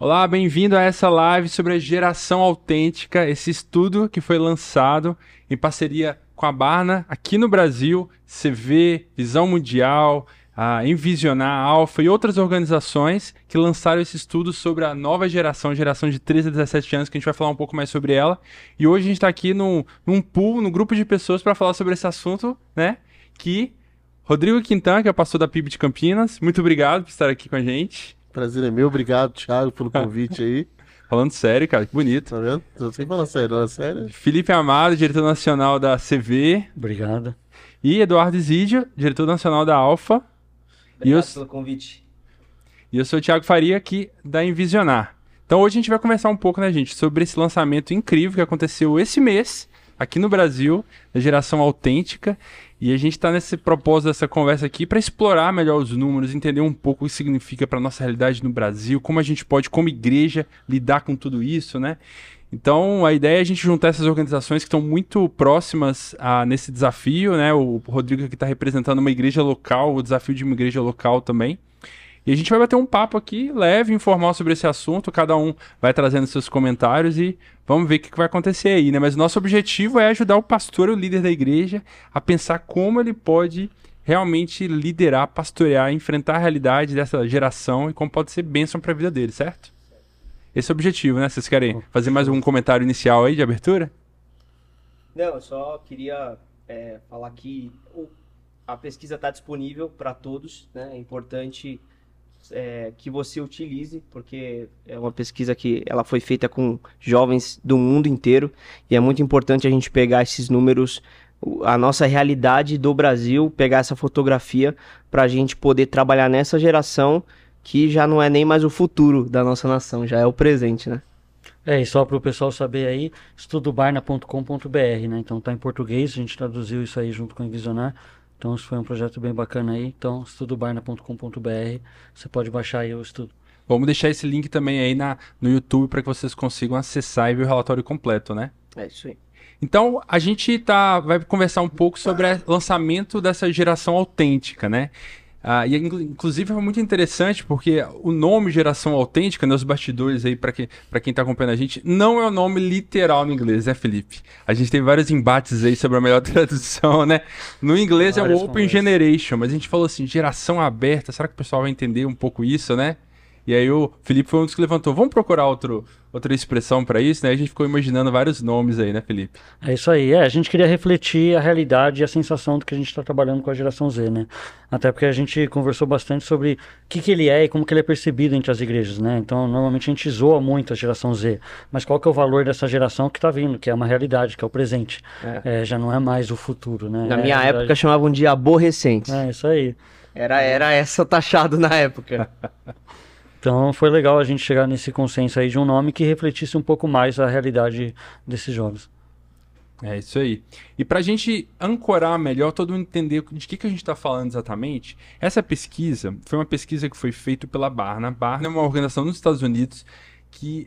Olá, bem-vindo a essa live sobre a geração autêntica, esse estudo que foi lançado em parceria com a Barna aqui no Brasil, CV, Visão Mundial, a Envisionar, Alfa e outras organizações que lançaram esse estudo sobre a nova geração, a geração de 13 a 17 anos, que a gente vai falar um pouco mais sobre ela. E hoje a gente está aqui num pool, num grupo de pessoas para falar sobre esse assunto, né? Que Rodrigo Quintan, que é o pastor da PIB de Campinas, muito obrigado por estar aqui com a gente. Prazer é meu, obrigado, Thiago, pelo convite aí. Falando sério, cara, que bonito. Tá vendo? Eu sei falar sério, não é sério? Felipe Amado, diretor nacional da CV. Obrigado. E Eduardo Isidio, diretor nacional da Alfa. Obrigado pelo convite. E eu sou o Thiago Faria, aqui da Envisionar. Então hoje a gente vai conversar um pouco, né, gente, sobre esse lançamento incrível que aconteceu esse mês, aqui no Brasil, da geração autêntica. E a gente está nesse propósito dessa conversa aqui para explorar melhor os números, entender um pouco o que significa para a nossa realidade no Brasil, como a gente pode, como igreja, lidar com tudo isso, né? Então, a ideia é a gente juntar essas organizações que estão muito próximas nesse desafio, né? O Rodrigo aqui está representando uma igreja local, o desafio de uma igreja local também. E a gente vai bater um papo aqui, leve, informal sobre esse assunto, cada um vai trazendo seus comentários e vamos ver o que vai acontecer aí, né? Mas o nosso objetivo é ajudar o pastor, o líder da igreja, a pensar como ele pode realmente liderar, pastorear, enfrentar a realidade dessa geração e como pode ser bênção para a vida dele, certo? Esse é o objetivo, né? Vocês querem fazer mais algum comentário inicial aí de abertura? Não, eu só queria falar que a pesquisa está disponível para todos, né? É importante que você utilize, porque é uma pesquisa que ela foi feita com jovens do mundo inteiro e é muito importante a gente pegar esses números, a nossa realidade do Brasil, pegar essa fotografia para a gente poder trabalhar nessa geração que já não é nem mais o futuro da nossa nação, já é o presente, né? E só para o pessoal saber aí, estudobarna.com.br, né? Então tá em português, a gente traduziu isso aí junto com o Envisionar. Então isso foi um projeto bem bacana aí. Então, estudobarna.com.br, você pode baixar aí o estudo. Vamos deixar esse link também aí no YouTube para que vocês consigam acessar e ver o relatório completo, né? É isso aí. Então, a gente vai conversar um pouco sobre o lançamento dessa geração autêntica, né? Inclusive foi muito interessante porque o nome Geração Autêntica, né, os bastidores aí para quem está acompanhando a gente, não é o nome literal no inglês, né, Felipe? A gente teve vários embates aí sobre a melhor tradução, né? No inglês é o Open Generation, mas a gente falou assim, geração aberta, será que o pessoal vai entender um pouco isso, né? E aí o Felipe foi um dos que levantou, vamos procurar outra expressão para isso, né? A gente ficou imaginando vários nomes aí, né, Felipe? É isso aí, a gente queria refletir a realidade e a sensação do que a gente está trabalhando com a geração Z, né? Até porque a gente conversou bastante sobre o que ele é e como que ele é percebido entre as igrejas, né? Então, normalmente a gente zoa muito a geração Z, mas qual que é o valor dessa geração que está vindo, que é uma realidade, que é o presente. Já não é mais o futuro, né? Na minha época chamavam de aborrecentes. É isso aí. Era essa taxado na época. Então foi legal a gente chegar nesse consenso aí de um nome que refletisse um pouco mais a realidade desses jovens. É isso aí. E para a gente ancorar melhor, todo mundo entender de que a gente está falando exatamente, essa pesquisa foi uma pesquisa que foi feita pela Barna. A Barna é uma organização nos Estados Unidos que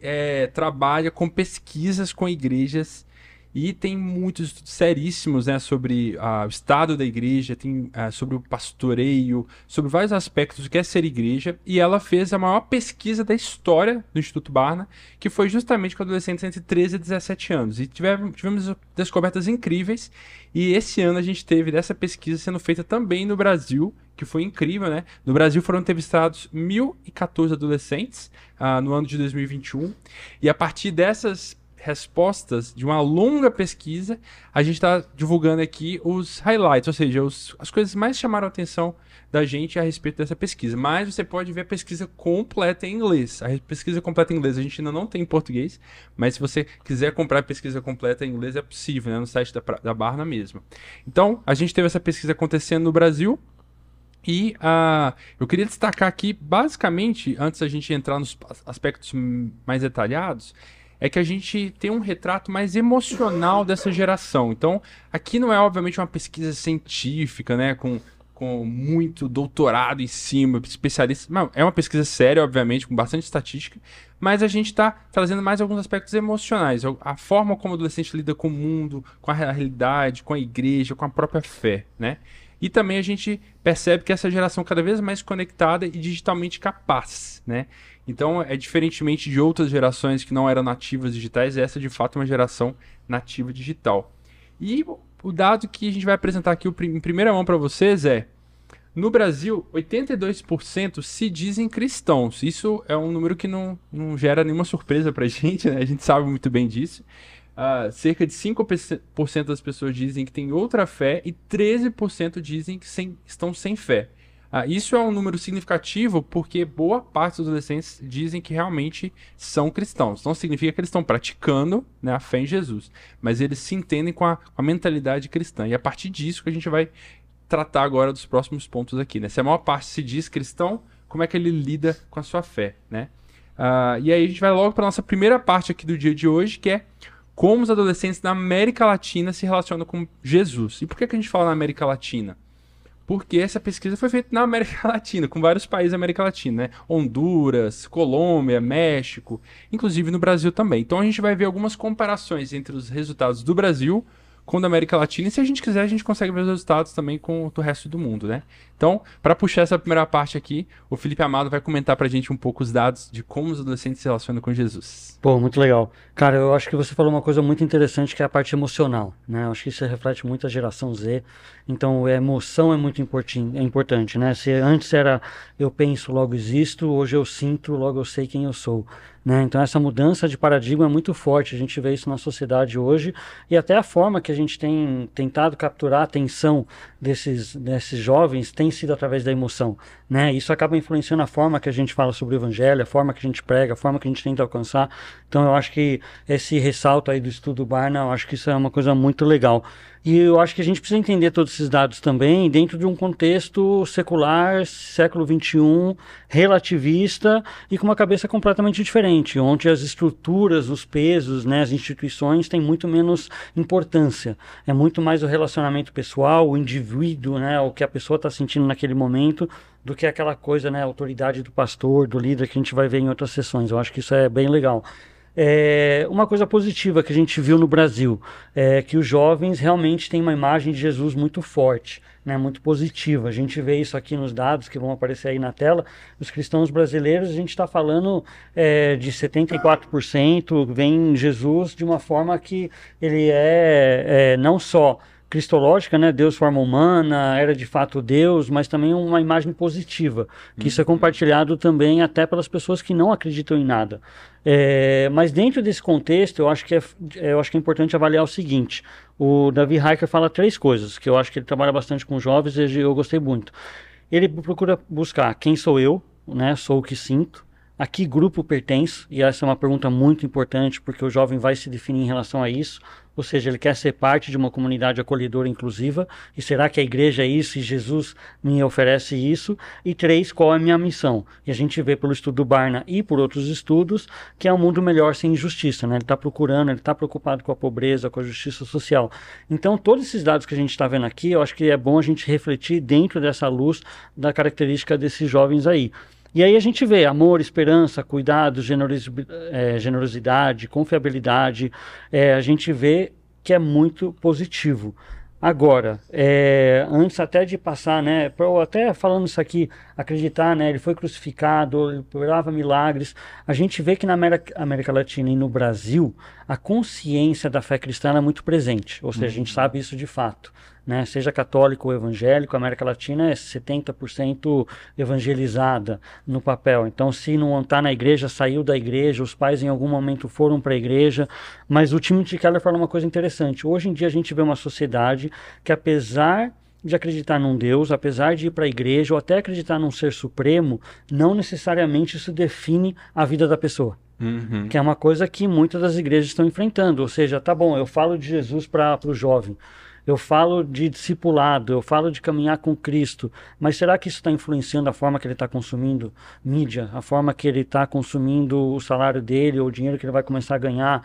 trabalha com pesquisas com igrejas e tem muitos estudos seríssimos, né, sobre o estado da igreja, tem sobre o pastoreio, sobre vários aspectos do que é ser igreja. E ela fez a maior pesquisa da história do Instituto Barna, que foi justamente com adolescentes entre 13 e 17 anos. E tivemos descobertas incríveis. E esse ano a gente teve dessa pesquisa sendo feita também no Brasil, que foi incrível, né? No Brasil foram entrevistados 1.014 adolescentes no ano de 2021. E a partir dessas respostas de uma longa pesquisa, a gente está divulgando aqui os highlights, ou seja, as coisas que mais chamaram a atenção da gente a respeito dessa pesquisa. Mas você pode ver a pesquisa completa em inglês. A pesquisa completa em inglês a gente ainda não tem em português, mas se você quiser comprar a pesquisa completa em inglês é possível, né, no site da Barna mesmo. Então, a gente teve essa pesquisa acontecendo no Brasil. E eu queria destacar aqui, basicamente, antes da gente entrar nos aspectos mais detalhados, é que a gente tem um retrato mais emocional dessa geração. Então, aqui não é, obviamente, uma pesquisa científica, né, com muito doutorado em cima, especialista. Não, é uma pesquisa séria, obviamente, com bastante estatística, mas a gente está trazendo mais alguns aspectos emocionais. A forma como o adolescente lida com o mundo, com a realidade, com a igreja, com a própria fé, né? E também a gente percebe que essa geração cada vez mais conectada e digitalmente capaz, né? Então, diferentemente de outras gerações que não eram nativas digitais, essa de fato é uma geração nativa digital. E o dado que a gente vai apresentar aqui em primeira mão para vocês no Brasil, 82% se dizem cristãos. Isso é um número que não gera nenhuma surpresa para a gente, né? A gente sabe muito bem disso. Cerca de 5% das pessoas dizem que têm outra fé e 13% dizem que estão sem fé. Isso é um número significativo porque boa parte dos adolescentes dizem que realmente são cristãos. Não significa que eles estão praticando, né, a fé em Jesus, mas eles se entendem com a mentalidade cristã. E a partir disso que a gente vai tratar agora dos próximos pontos aqui, né? Se a maior parte se diz cristão, como é que ele lida com a sua fé, né? E aí a gente vai logo para a nossa primeira parte aqui do dia de hoje, que é como os adolescentes na América Latina se relacionam com Jesus. E por que a gente fala na América Latina? Porque essa pesquisa foi feita na América Latina, com vários países da América Latina, né? Honduras, Colômbia, México, inclusive no Brasil também. Então a gente vai ver algumas comparações entre os resultados do Brasil com o da América Latina, e se a gente quiser, a gente consegue ver os resultados também com o resto do mundo, né? Então, para puxar essa primeira parte aqui, o Felipe Amado vai comentar pra gente um pouco os dados de como os adolescentes se relacionam com Jesus. Pô, muito legal. Cara, eu acho que você falou uma coisa muito interessante, que é a parte emocional, né? Eu acho que isso reflete muito a geração Z. Então, a emoção é muito importante, né? Se antes era eu penso, logo existo, hoje eu sinto, logo eu sei quem eu sou, né? Então, essa mudança de paradigma é muito forte. A gente vê isso na sociedade hoje e até a forma que a gente tem tentado capturar a atenção desses jovens tem sido através da emoção, né? Isso acaba influenciando a forma que a gente fala sobre o evangelho, a forma que a gente prega, a forma que a gente tenta alcançar. Então eu acho que esse ressalto aí do estudo Barna, eu acho que isso é uma coisa muito legal. E eu acho que a gente precisa entender todos esses dados também dentro de um contexto secular, século XXI, relativista e com uma cabeça completamente diferente, onde as estruturas, os pesos, né, as instituições têm muito menos importância. É muito mais o relacionamento pessoal, o indivíduo, né, o que a pessoa está sentindo naquele momento, do que aquela coisa, né, a autoridade do pastor, do líder, que a gente vai ver em outras sessões. Eu acho que isso é bem legal. Uma coisa positiva que a gente viu no Brasil é que os jovens realmente têm uma imagem de Jesus muito forte, né, muito positiva. A gente vê isso aqui nos dados que vão aparecer aí na tela. Os cristãos brasileiros, a gente está falando de 74% veem Jesus de uma forma que ele não só cristológica, né? Deus forma humana, era de fato Deus, mas também uma imagem positiva, que isso é compartilhado também até pelas pessoas que não acreditam em nada. Mas dentro desse contexto, eu acho que é importante avaliar o seguinte: o Davi Heicker fala 3 coisas, que eu acho que ele trabalha bastante com jovens e eu gostei muito. Ele procura buscar quem sou eu, né? Sou o que sinto. A que grupo pertenço? E essa é uma pergunta muito importante, porque o jovem vai se definir em relação a isso. Ou seja, ele quer ser parte de uma comunidade acolhedora inclusiva. E será que a igreja é isso e Jesus me oferece isso? E 3, qual é a minha missão? E a gente vê pelo estudo Barna e por outros estudos que é um mundo melhor sem injustiça, né? Ele está procurando, ele está preocupado com a pobreza, com a justiça social. Então, todos esses dados que a gente está vendo aqui, eu acho que é bom a gente refletir dentro dessa luz da característica desses jovens aí. E aí a gente vê amor, esperança, cuidado, generosidade, confiabilidade. A gente vê que é muito positivo. Agora, antes até de passar, né, até falando isso aqui, acreditar, né, ele foi crucificado, ele operava milagres, a gente vê que na América Latina e no Brasil, a consciência da fé cristã é muito presente, ou seja, a gente sabe isso de fato, né, seja católico ou evangélico, a América Latina é 70% evangelizada no papel. Então, se não está na igreja, saiu da igreja, os pais em algum momento foram para a igreja. Mas o Timothy Keller fala uma coisa interessante. Hoje em dia a gente vê uma sociedade que, apesar de acreditar num Deus, apesar de ir para a igreja ou até acreditar num ser supremo, não necessariamente isso define a vida da pessoa. Uhum. Que é uma coisa que muitas das igrejas estão enfrentando. Ou seja, tá bom, eu falo de Jesus para o jovem, eu falo de discipulado, eu falo de caminhar com Cristo, mas será que isso está influenciando a forma que ele está consumindo mídia, a forma que ele está consumindo o salário dele ou o dinheiro que ele vai começar a ganhar?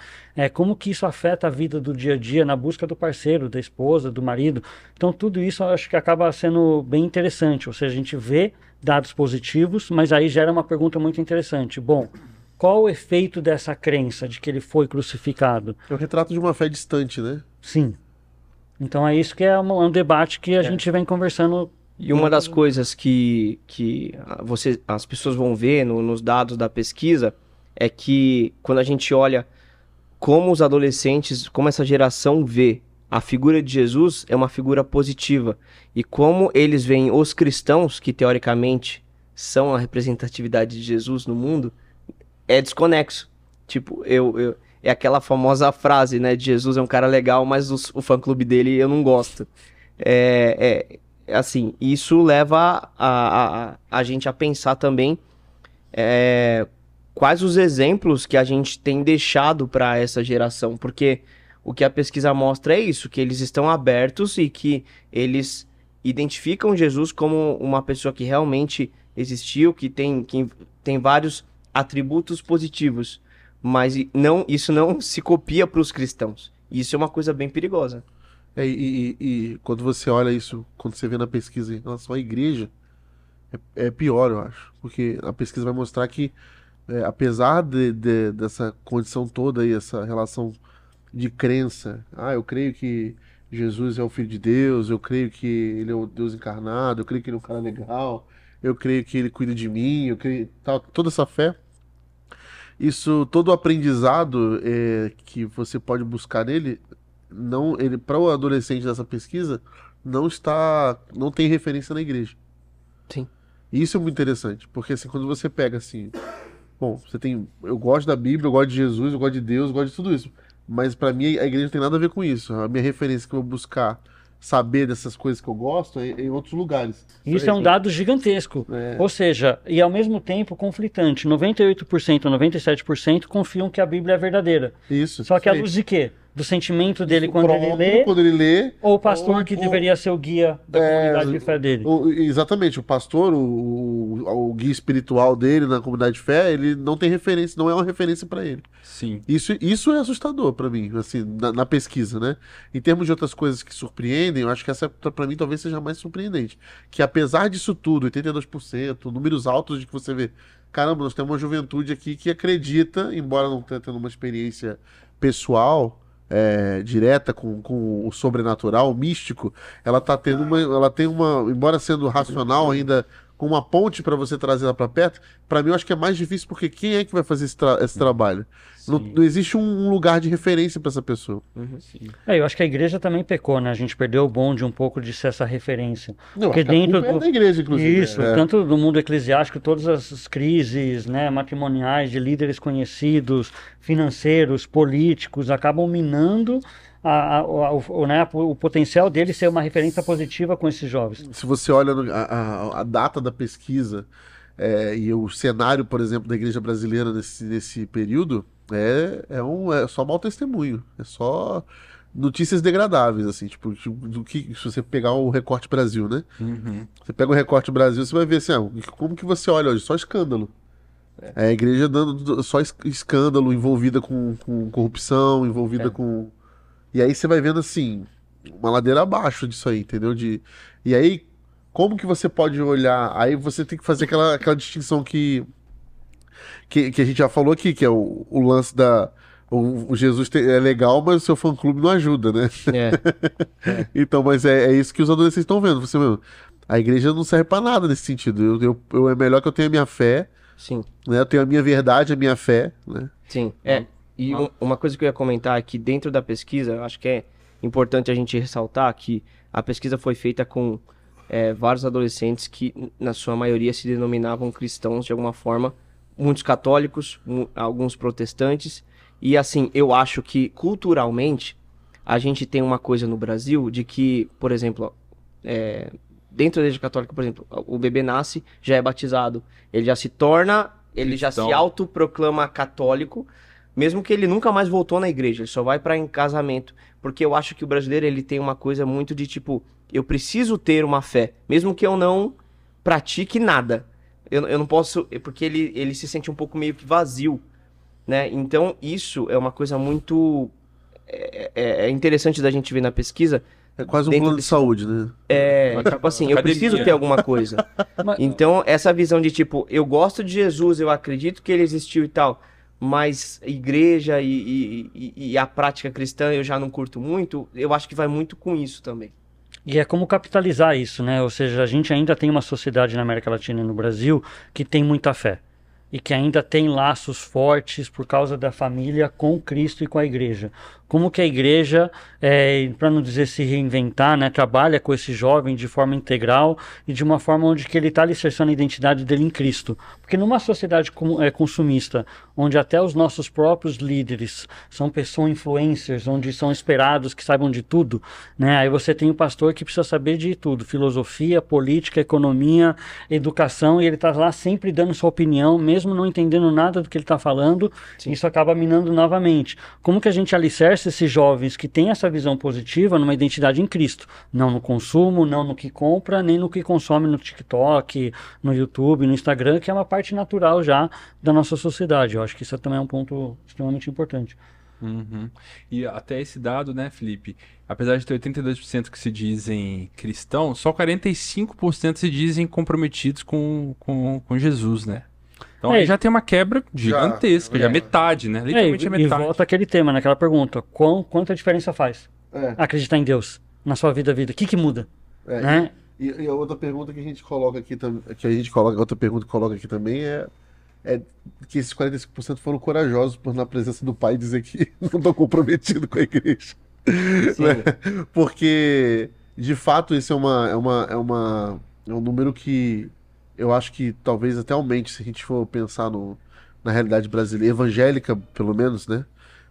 Como que isso afeta a vida do dia a dia na busca do parceiro, da esposa, do marido? Então tudo isso eu acho que acaba sendo bem interessante, ou seja, a gente vê dados positivos, mas aí gera uma pergunta muito interessante. Bom, qual o efeito dessa crença de que ele foi crucificado? É o retrato de uma fé distante, né? Sim. Então é isso que é um debate que a gente vem conversando. E uma das coisas que as pessoas vão ver nos dados da pesquisa é que quando a gente olha como os adolescentes, como essa geração vê a figura de Jesus, é uma figura positiva. E como eles veem os cristãos, que teoricamente são a representatividade de Jesus no mundo, é desconexo. Tipo, é aquela famosa frase, né, de Jesus é um cara legal, mas o fã-clube dele eu não gosto. Assim, isso leva a gente a pensar também quais os exemplos que a gente tem deixado para essa geração, porque o que a pesquisa mostra é isso, que eles estão abertos e que eles identificam Jesus como uma pessoa que realmente existiu, que tem vários atributos positivos, mas isso não se copia para os cristãos. Isso é uma coisa bem perigosa. E quando você olha isso, quando você vê na pesquisa em relação à igreja, é pior, eu acho. Porque a pesquisa vai mostrar que, apesar dessa condição toda e essa relação de crença, eu creio que Jesus é o Filho de Deus, eu creio que ele é o Deus encarnado, eu creio que ele é um cara legal, eu creio que ele cuida de mim, eu creio toda essa fé, todo o aprendizado que você pode buscar nele, ele para o adolescente dessa pesquisa não tem referência na igreja. Sim. E isso é muito interessante, porque assim, quando você pega assim, bom, eu gosto da Bíblia, eu gosto de Jesus, eu gosto de Deus, eu gosto de tudo isso. Mas pra mim a igreja não tem nada a ver com isso. A minha referência que eu vou buscar saber dessas coisas que eu gosto é em outros lugares. Isso é um dado gigantesco. Ou seja, e ao mesmo tempo conflitante. 98% ou 97% confiam que a Bíblia é verdadeira. Isso. Só que à luz de quê? Do sentimento dele quando ele lê, ou o pastor que deveria ser o guia da comunidade de fé dele. Exatamente, o pastor, o guia espiritual dele na comunidade de fé, ele não tem referência, não é uma referência para ele. Sim. Isso é assustador para mim, assim, na pesquisa, né? Em termos de outras coisas que surpreendem, eu acho que essa para mim talvez seja mais surpreendente. Que apesar disso tudo, 82%, números altos de que você vê, caramba, nós temos uma juventude aqui que acredita, embora não tenha tendo uma experiência pessoal, direta com o sobrenatural, o místico, ela tem uma, embora sendo racional ainda, com uma ponte para você trazer ela para perto, para mim eu acho que é mais difícil, porque quem é que vai fazer esse trabalho? Não existe um lugar de referência para essa pessoa. Eu acho que a igreja também pecou, né? A gente perdeu o bonde um pouco de ser essa referência. Não, porque dentro da igreja, inclusive. Isso, tanto do mundo eclesiástico, todas as crises, né, matrimoniais de líderes conhecidos, financeiros, políticos, acabam minando o potencial dele ser uma referência positiva com esses jovens. Se você olha a data da pesquisa e o cenário, por exemplo, da igreja brasileira nesse período, é só mau testemunho, é só notícias degradáveis, assim, tipo, do que, se você pegar o Recorte Brasil, né? Uhum. Você pega o Recorte Brasil, você vai ver assim, como que você olha hoje? Só escândalo. A igreja dando só escândalo, envolvida com corrupção, envolvida com... E aí você vai vendo, assim, uma ladeira abaixo disso aí, entendeu? E aí, como que você pode olhar? Aí você tem que fazer aquela distinção que a gente já falou aqui, que é o lance o Jesus é legal, mas o seu fã-clube não ajuda, né? Então, mas é isso que os adolescentes estão vendo. A igreja não serve pra nada nesse sentido. É melhor que eu tenha a minha fé. Sim. Né? Eu tenho a minha verdade, a minha fé, né? Sim, E uma coisa que eu ia comentar é que dentro da pesquisa, eu acho que é importante a gente ressaltar que a pesquisa foi feita com vários adolescentes que, na sua maioria, se denominavam cristãos de alguma forma, muitos católicos, alguns protestantes, e assim, eu acho que culturalmente a gente tem uma coisa no Brasil de que, por exemplo, dentro da igreja católica, por exemplo, o bebê nasce, já é batizado, ele já se torna, ele já se autoproclama católico, mesmo que ele nunca mais voltou na igreja, ele só vai para em casamento, porque eu acho que o brasileiro ele tem uma coisa muito de tipo, eu preciso ter uma fé, mesmo que eu não pratique nada, eu não posso, porque ele se sente um pouco meio que vazio, né? Então isso é uma coisa muito interessante da gente ver na pesquisa. É quase um plano de saúde, né? Tipo assim, eu preciso ter alguma coisa. Então, essa visão de tipo, eu gosto de Jesus, eu acredito que ele existiu e tal, mas igreja e a prática cristã eu já não curto muito, eu acho que vai muito com isso também. E é como capitalizar isso, né? Ou seja, a gente ainda tem uma sociedade na América Latina e no Brasil que tem muita fé. E que ainda tem laços fortes por causa da família com Cristo e com a igreja. Como que a igreja, para não dizer se reinventar, né, trabalha com esse jovem de forma integral e de uma forma onde que ele está alicerçando a identidade dele em Cristo. Porque numa sociedade consumista, onde até os nossos próprios líderes são pessoas influencers, onde são esperados que saibam de tudo, né, aí você tem o pastor que precisa saber de tudo, filosofia, política, economia, educação, e ele está lá sempre dando sua opinião, mesmo não entendendo nada do que ele está falando. Sim. Isso acaba minando novamente. Como que a gente alicerça esses jovens que têm essa visão positiva numa identidade em Cristo? Não no consumo, não no que compra, nem no que consome no TikTok, no YouTube, no Instagram, que é uma parte natural já da nossa sociedade. Eu acho que isso também é um ponto extremamente importante. Uhum. E até esse dado, né, Felipe? Apesar de ter 82% que se dizem cristãos, só 45% se dizem comprometidos com Jesus, né? Então aí já tem uma quebra gigantesca, já metade, né? Literalmente é metade. E volta aquele tema, naquela pergunta: quanta diferença faz acreditar em Deus na sua vida? O que muda? Né? E a outra pergunta que a gente coloca aqui também é que esses 45% foram corajosos por, na presença do pai, dizer que não estão comprometidos com a igreja. Né? Porque, de fato, esse é um número que eu acho que talvez até aumente se a gente for pensar na realidade brasileira, evangélica, pelo menos, né?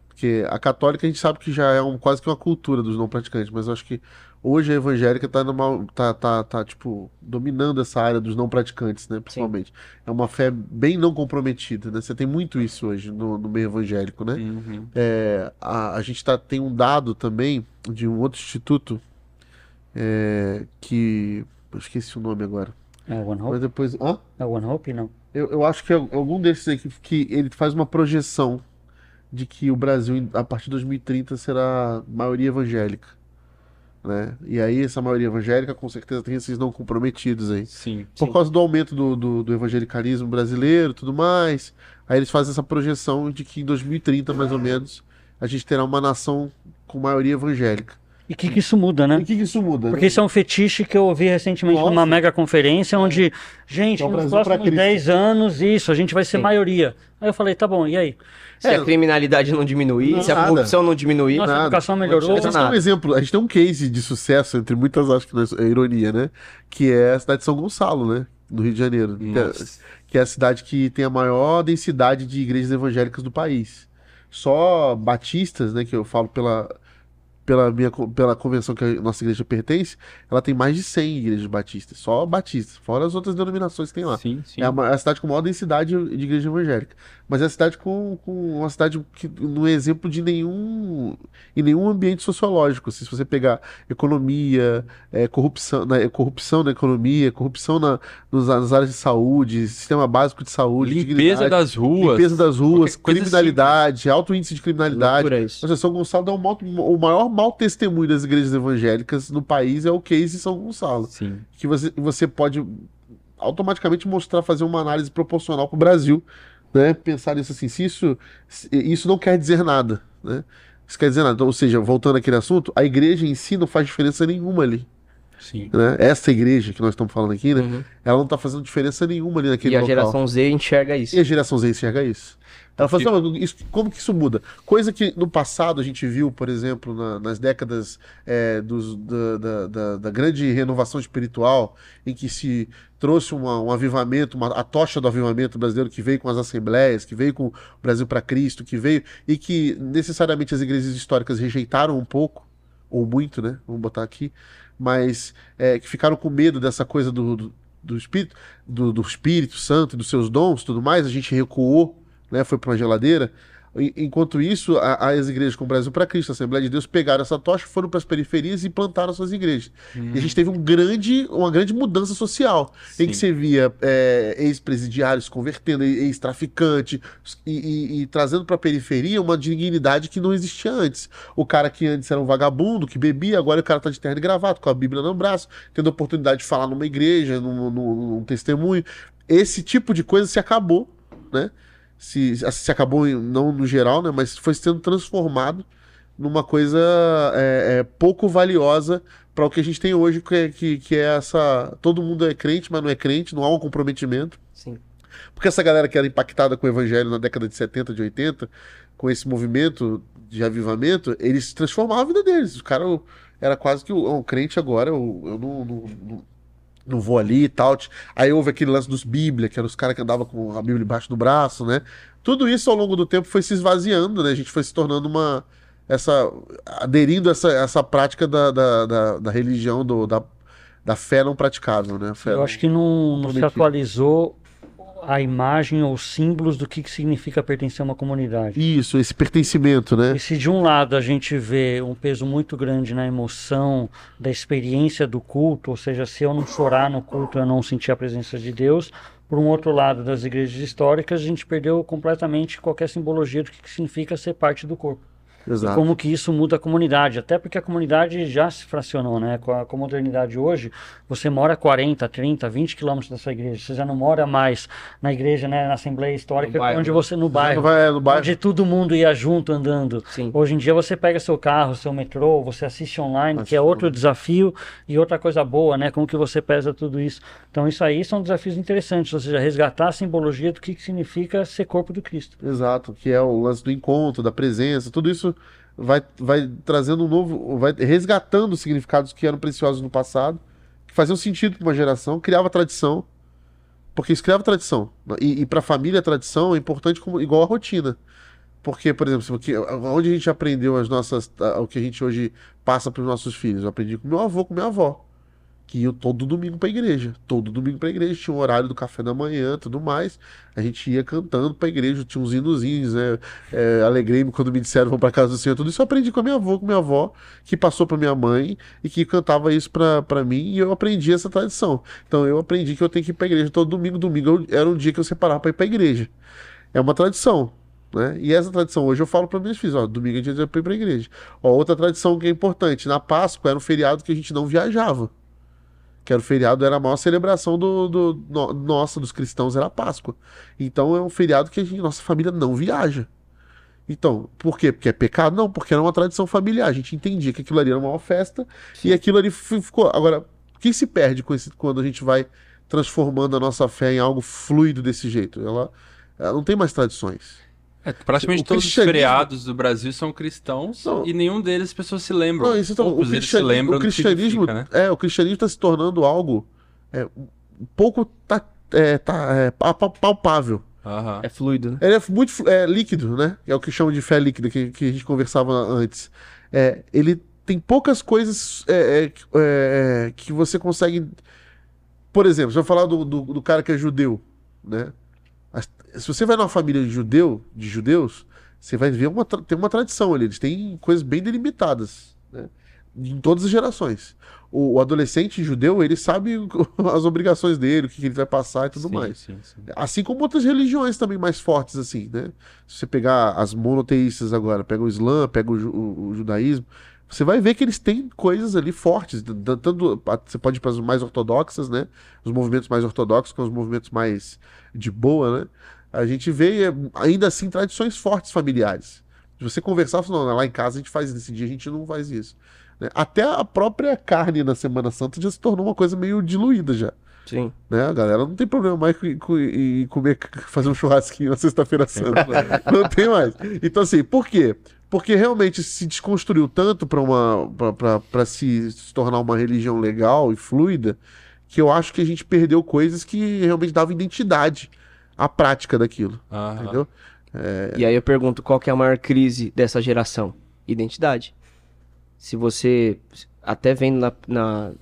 Porque a católica a gente sabe que já é quase que uma cultura dos não praticantes, mas eu acho que hoje a evangélica tá tipo, dominando essa área dos não praticantes, né? Principalmente. Sim. É uma fé bem não comprometida, né? Você tem muito isso hoje no meio evangélico, né? Uhum. A gente tem um dado também de um outro instituto que... Eu esqueci o nome agora. É o One Hope? Mas depois... Hã? É o One Hope, não? Eu acho que é algum desses aí que ele faz uma projeção de que o Brasil, a partir de 2030, será maioria evangélica, né? E aí essa maioria evangélica com certeza tem esses não comprometidos aí. Sim. Por causa do aumento do evangelicalismo brasileiro e tudo mais, aí eles fazem essa projeção de que em 2030, mais ou menos, a gente terá uma nação com maioria evangélica. E o que isso muda, né? E o que isso muda? Porque isso é um fetiche que eu ouvi recentemente numa mega conferência, onde, gente, nos próximos 10 anos, a gente vai ser maioria. Aí eu falei, tá bom, e aí? Se a criminalidade não diminuir, se a corrupção não diminuir... Nossa, a educação melhorou. A gente tem um exemplo, a gente tem um case de sucesso, entre muitas, acho que é ironia, né? Que é a cidade de São Gonçalo, né? No Rio de Janeiro. Que é a cidade que tem a maior densidade de igrejas evangélicas do país. Só batistas, né? Que eu falo pela convenção que a nossa igreja pertence, ela tem mais de 100 igrejas batistas, só batistas, fora as outras denominações que tem lá. Sim, sim. É a cidade com maior densidade de igreja evangélica. Mas é a cidade com uma cidade que não é exemplo de nenhum ambiente sociológico. Se você pegar economia, corrupção na economia, corrupção nas áreas de saúde, sistema básico de saúde, limpeza das ruas, criminalidade, assim. Alto índice de criminalidade. Isso. São Gonçalo dá o maior mau testemunho das igrejas evangélicas no país é o case São Gonçalo. Sim. Que você pode automaticamente fazer uma análise proporcional para o Brasil, né? Pensar nisso assim, se isso não quer dizer nada, né? Isso quer dizer nada. Então, ou seja, voltando àquele assunto, a igreja em si não faz diferença nenhuma ali. Sim. Né? Essa igreja que nós estamos falando aqui, né? Uhum. Ela não está fazendo diferença nenhuma ali naquele local. E a geração Z enxerga isso. E a geração Z enxerga isso. Ela fala assim, como que isso muda? Coisa que no passado a gente viu, por exemplo, nas décadas da grande renovação espiritual, em que se trouxe um avivamento, a tocha do avivamento brasileiro que veio com as assembleias, que veio com o Brasil para Cristo, que veio e que necessariamente as igrejas históricas rejeitaram um pouco, ou muito, né? Vamos botar aqui, mas que ficaram com medo dessa coisa do Espírito Santo e dos seus dons, tudo mais. A gente recuou, né, foi para uma geladeira. Enquanto isso, as igrejas com o Brasil para Cristo, a Assembleia de Deus, pegaram essa tocha, foram para as periferias e plantaram suas igrejas. E a gente teve uma grande mudança social. Sim. Em que você via ex-presidiários convertendo, ex-traficante, e trazendo para a periferia uma dignidade que não existia antes. O cara que antes era um vagabundo, que bebia, agora o cara está de terno e gravata, com a Bíblia no braço, tendo a oportunidade de falar numa igreja, num testemunho. Esse tipo de coisa se acabou, né? se acabou, não no geral, né, mas foi sendo transformado numa coisa pouco valiosa para o que a gente tem hoje, que é essa... Todo mundo é crente, mas não é crente, não há um comprometimento. Sim. Porque essa galera que era impactada com o evangelho na década de 70, de 80, com esse movimento de avivamento, eles transformavam a vida deles. O cara era quase que um crente agora, eu não vou ali e tal. Aí houve aquele lance dos Bíblia, que eram os caras que andavam com a Bíblia embaixo do braço, né? Tudo isso ao longo do tempo foi se esvaziando, né? A gente foi se tornando aderindo a essa prática da religião, da fé não praticável, né? Eu acho que não se atualizou a imagem ou símbolos do que significa pertencer a uma comunidade. Isso, esse pertencimento, né? E se de um lado a gente vê um peso muito grande na emoção, da experiência do culto, ou seja, se eu não chorar no culto, eu não sentir a presença de Deus, por um outro lado das igrejas históricas, a gente perdeu completamente qualquer simbologia do que significa ser parte do corpo. Exato. E como que isso muda a comunidade, até porque a comunidade já se fracionou, né? Com a modernidade hoje, você mora 40, 30, 20 quilômetros da sua igreja, você já não mora mais na igreja, né? Na Assembleia Histórica, onde você no bairro, onde todo mundo ia junto andando. Sim. Hoje em dia você pega seu carro, seu metrô, você assiste online, que é outro desafio e outra coisa boa, né? Como que você pesa tudo isso. Então isso aí são desafios interessantes, ou seja, resgatar a simbologia do que significa ser corpo do Cristo. Exato, que é o lance do encontro, da presença, tudo isso vai trazendo um novo, vai resgatando significados que eram preciosos no passado, que faziam sentido para uma geração, criava tradição, porque isso criava tradição. E para a família a tradição é importante igual a rotina. Porque, por exemplo, onde a gente aprendeu o que a gente hoje passa para os nossos filhos? Eu aprendi com meu avô, com minha avó, que iam todo domingo para a igreja. Todo domingo para a igreja, tinha um horário do café da manhã, tudo mais. A gente ia cantando para a igreja, tinha uns hinozinhos, né? Alegrei-me quando me disseram vão para casa do Senhor. Tudo isso eu aprendi com a minha avó, que passou para minha mãe e que cantava isso para mim, e eu aprendi essa tradição. Então eu aprendi que eu tenho que ir para a igreja todo domingo. Domingo era um dia que eu separava para ir para a igreja. É uma tradição. Né? E essa tradição hoje eu falo para meus filhos, domingo é dia de ir para a igreja. Outra tradição que é importante, na Páscoa era um feriado que a gente não viajava. Que era o feriado, era a maior celebração nossa, dos cristãos, era a Páscoa. Então é um feriado que nossa família não viaja. Então, por quê? Porque é pecado? Não, porque era uma tradição familiar. A gente entendia que aquilo ali era uma festa. Sim. E aquilo ali ficou. Agora, o que se perde quando a gente vai transformando a nossa fé em algo fluido desse jeito? Ela não tem mais tradições. Praticamente todos os feriados do Brasil são cristãos e nenhum deles as pessoas se lembram. O cristianismo está se tornando algo pouco palpável. É fluido, né? Ele é muito líquido, né? É o que chamam de fé líquida, que a gente conversava antes. Ele tem poucas coisas que você consegue... Por exemplo, se eu falar do cara que é judeu, né? Se você vai numa família de judeus, você vai ver tem uma tradição ali. Eles têm coisas bem delimitadas, né? Em todas as gerações. O adolescente judeu, ele sabe as obrigações dele, o que ele vai passar e tudo mais. Sim. Assim como outras religiões também mais fortes, assim, né? Se você pegar as monoteístas agora, pega o Islã, pega o judaísmo, você vai ver que eles têm coisas ali fortes. Você pode ir para as mais ortodoxas, né? Os movimentos mais ortodoxos, com os movimentos mais de boa, né? A gente vê, ainda assim, tradições fortes familiares. Se você conversar, não, lá em casa a gente faz isso, nesse dia a gente não faz isso. Né? Até a própria carne na Semana Santa já se tornou uma coisa meio diluída já. Sim. Né? A galera não tem problema mais em fazer um churrasquinho na Sexta-feira Santa. Não tem mais. Então, assim, por quê? Porque realmente se desconstruiu tanto para se tornar uma religião legal e fluida, que eu acho que a gente perdeu coisas que realmente davam identidade à prática daquilo. Entendeu? E aí eu pergunto, qual que é a maior crise dessa geração? Identidade. Se você, até vendo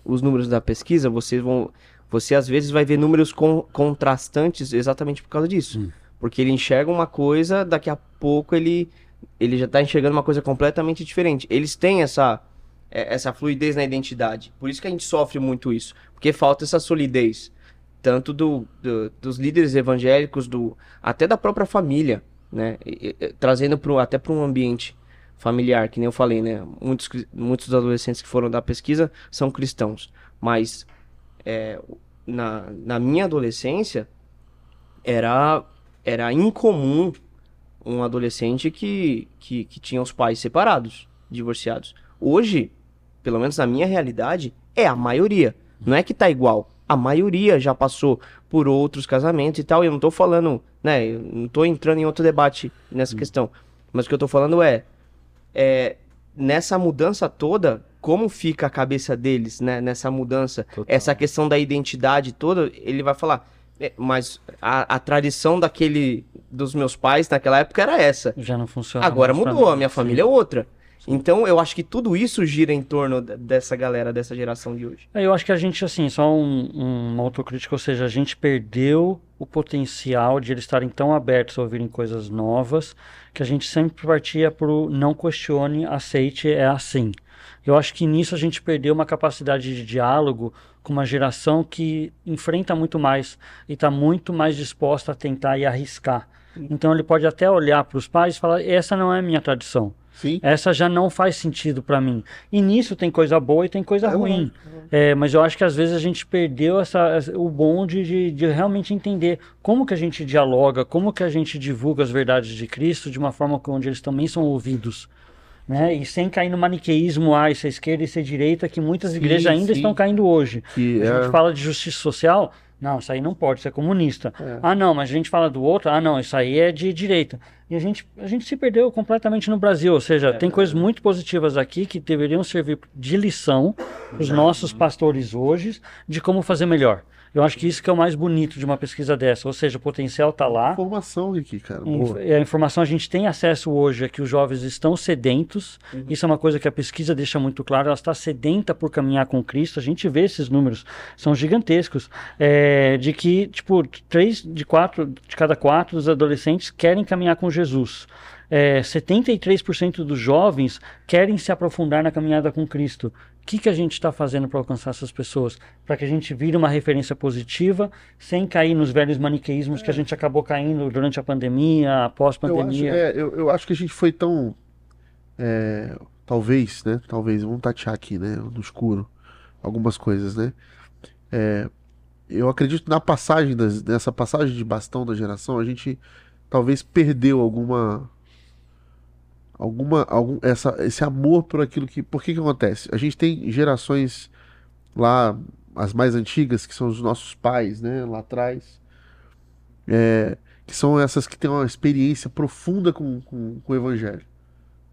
os números da pesquisa, você às vezes vai ver números contrastantes exatamente por causa disso. Porque ele enxerga uma coisa, daqui a pouco ele já está enxergando uma coisa completamente diferente. Eles têm essa fluidez na identidade. Por isso que a gente sofre muito isso. Porque falta essa solidez. Tanto dos líderes evangélicos, até da própria família, né? Trazendo até para um ambiente familiar, que nem eu falei, né? Muitos dos adolescentes que foram da pesquisa são cristãos. Mas na minha adolescência, era era incomum um adolescente que tinha os pais separados, divorciados. Hoje, pelo menos na minha realidade, é a maioria. Não é que tá igual. A maioria já passou por outros casamentos e tal. E eu não tô falando, né? Eu não tô entrando em outro debate nessa questão. Mas o que eu tô falando é nessa mudança toda, como fica a cabeça deles, né? Nessa mudança, Total. essa questão da identidade toda, ele vai falar, mas a tradição dos meus pais naquela época era essa. Já não funciona. Agora mais pra mudou, mim. a minha família é outra. Então, eu acho que tudo isso gira em torno dessa galera, dessa geração de hoje. Eu acho que a gente, assim, só uma autocrítica, ou seja, a gente perdeu o potencial de eles estarem tão abertos a ouvirem coisas novas, que a gente sempre partia pro não questione, aceite, é assim. Eu acho que nisso a gente perdeu uma capacidade de diálogo com uma geração que enfrenta muito mais e está muito mais disposta a tentar e arriscar. Então ele pode até olhar para os pais e falar, essa não é a minha tradição. Sim. Essa já não faz sentido para mim. E nisso tem coisa boa e tem coisa ruim. Mas eu acho que às vezes a gente perdeu o bonde de realmente entender como que a gente dialoga, como que a gente divulga as verdades de Cristo de uma forma onde eles também são ouvidos. Né? E sem cair no maniqueísmo, isso é esquerda e isso é direita, que muitas igrejas ainda estão caindo hoje. A gente fala de justiça social, não, isso aí não pode, isso é comunista. Ah, não, mas a gente fala do outro, não, isso aí é de direita. E a gente se perdeu completamente no Brasil, ou seja, tem coisas muito positivas aqui que deveriam servir de lição para os nossos pastores hoje de como fazer melhor. Eu acho que isso que é o mais bonito de uma pesquisa dessa, ou seja, o potencial está lá. Informação aqui, cara. A informação a gente tem acesso hoje é que os jovens estão sedentos. Isso é uma coisa que a pesquisa deixa muito claro. Ela está sedenta por caminhar com Cristo. A gente vê esses números, são gigantescos. De que, tipo, 3 de cada 4 dos adolescentes querem caminhar com Jesus. 73% dos jovens querem se aprofundar na caminhada com Cristo. O que a gente está fazendo para alcançar essas pessoas? Para que a gente vire uma referência positiva, sem cair nos velhos maniqueísmos que a gente acabou caindo durante a pandemia, após a pandemia. Eu acho que a gente foi tão... talvez, né? Talvez, vamos tatear aqui, né? No escuro, algumas coisas, né? Eu acredito nessa passagem de bastão da geração, a gente talvez perdeu esse amor por aquilo que... Por que acontece? A gente tem gerações lá, as mais antigas, que são os nossos pais, né, lá atrás, que são essas que têm uma experiência profunda com o evangelho,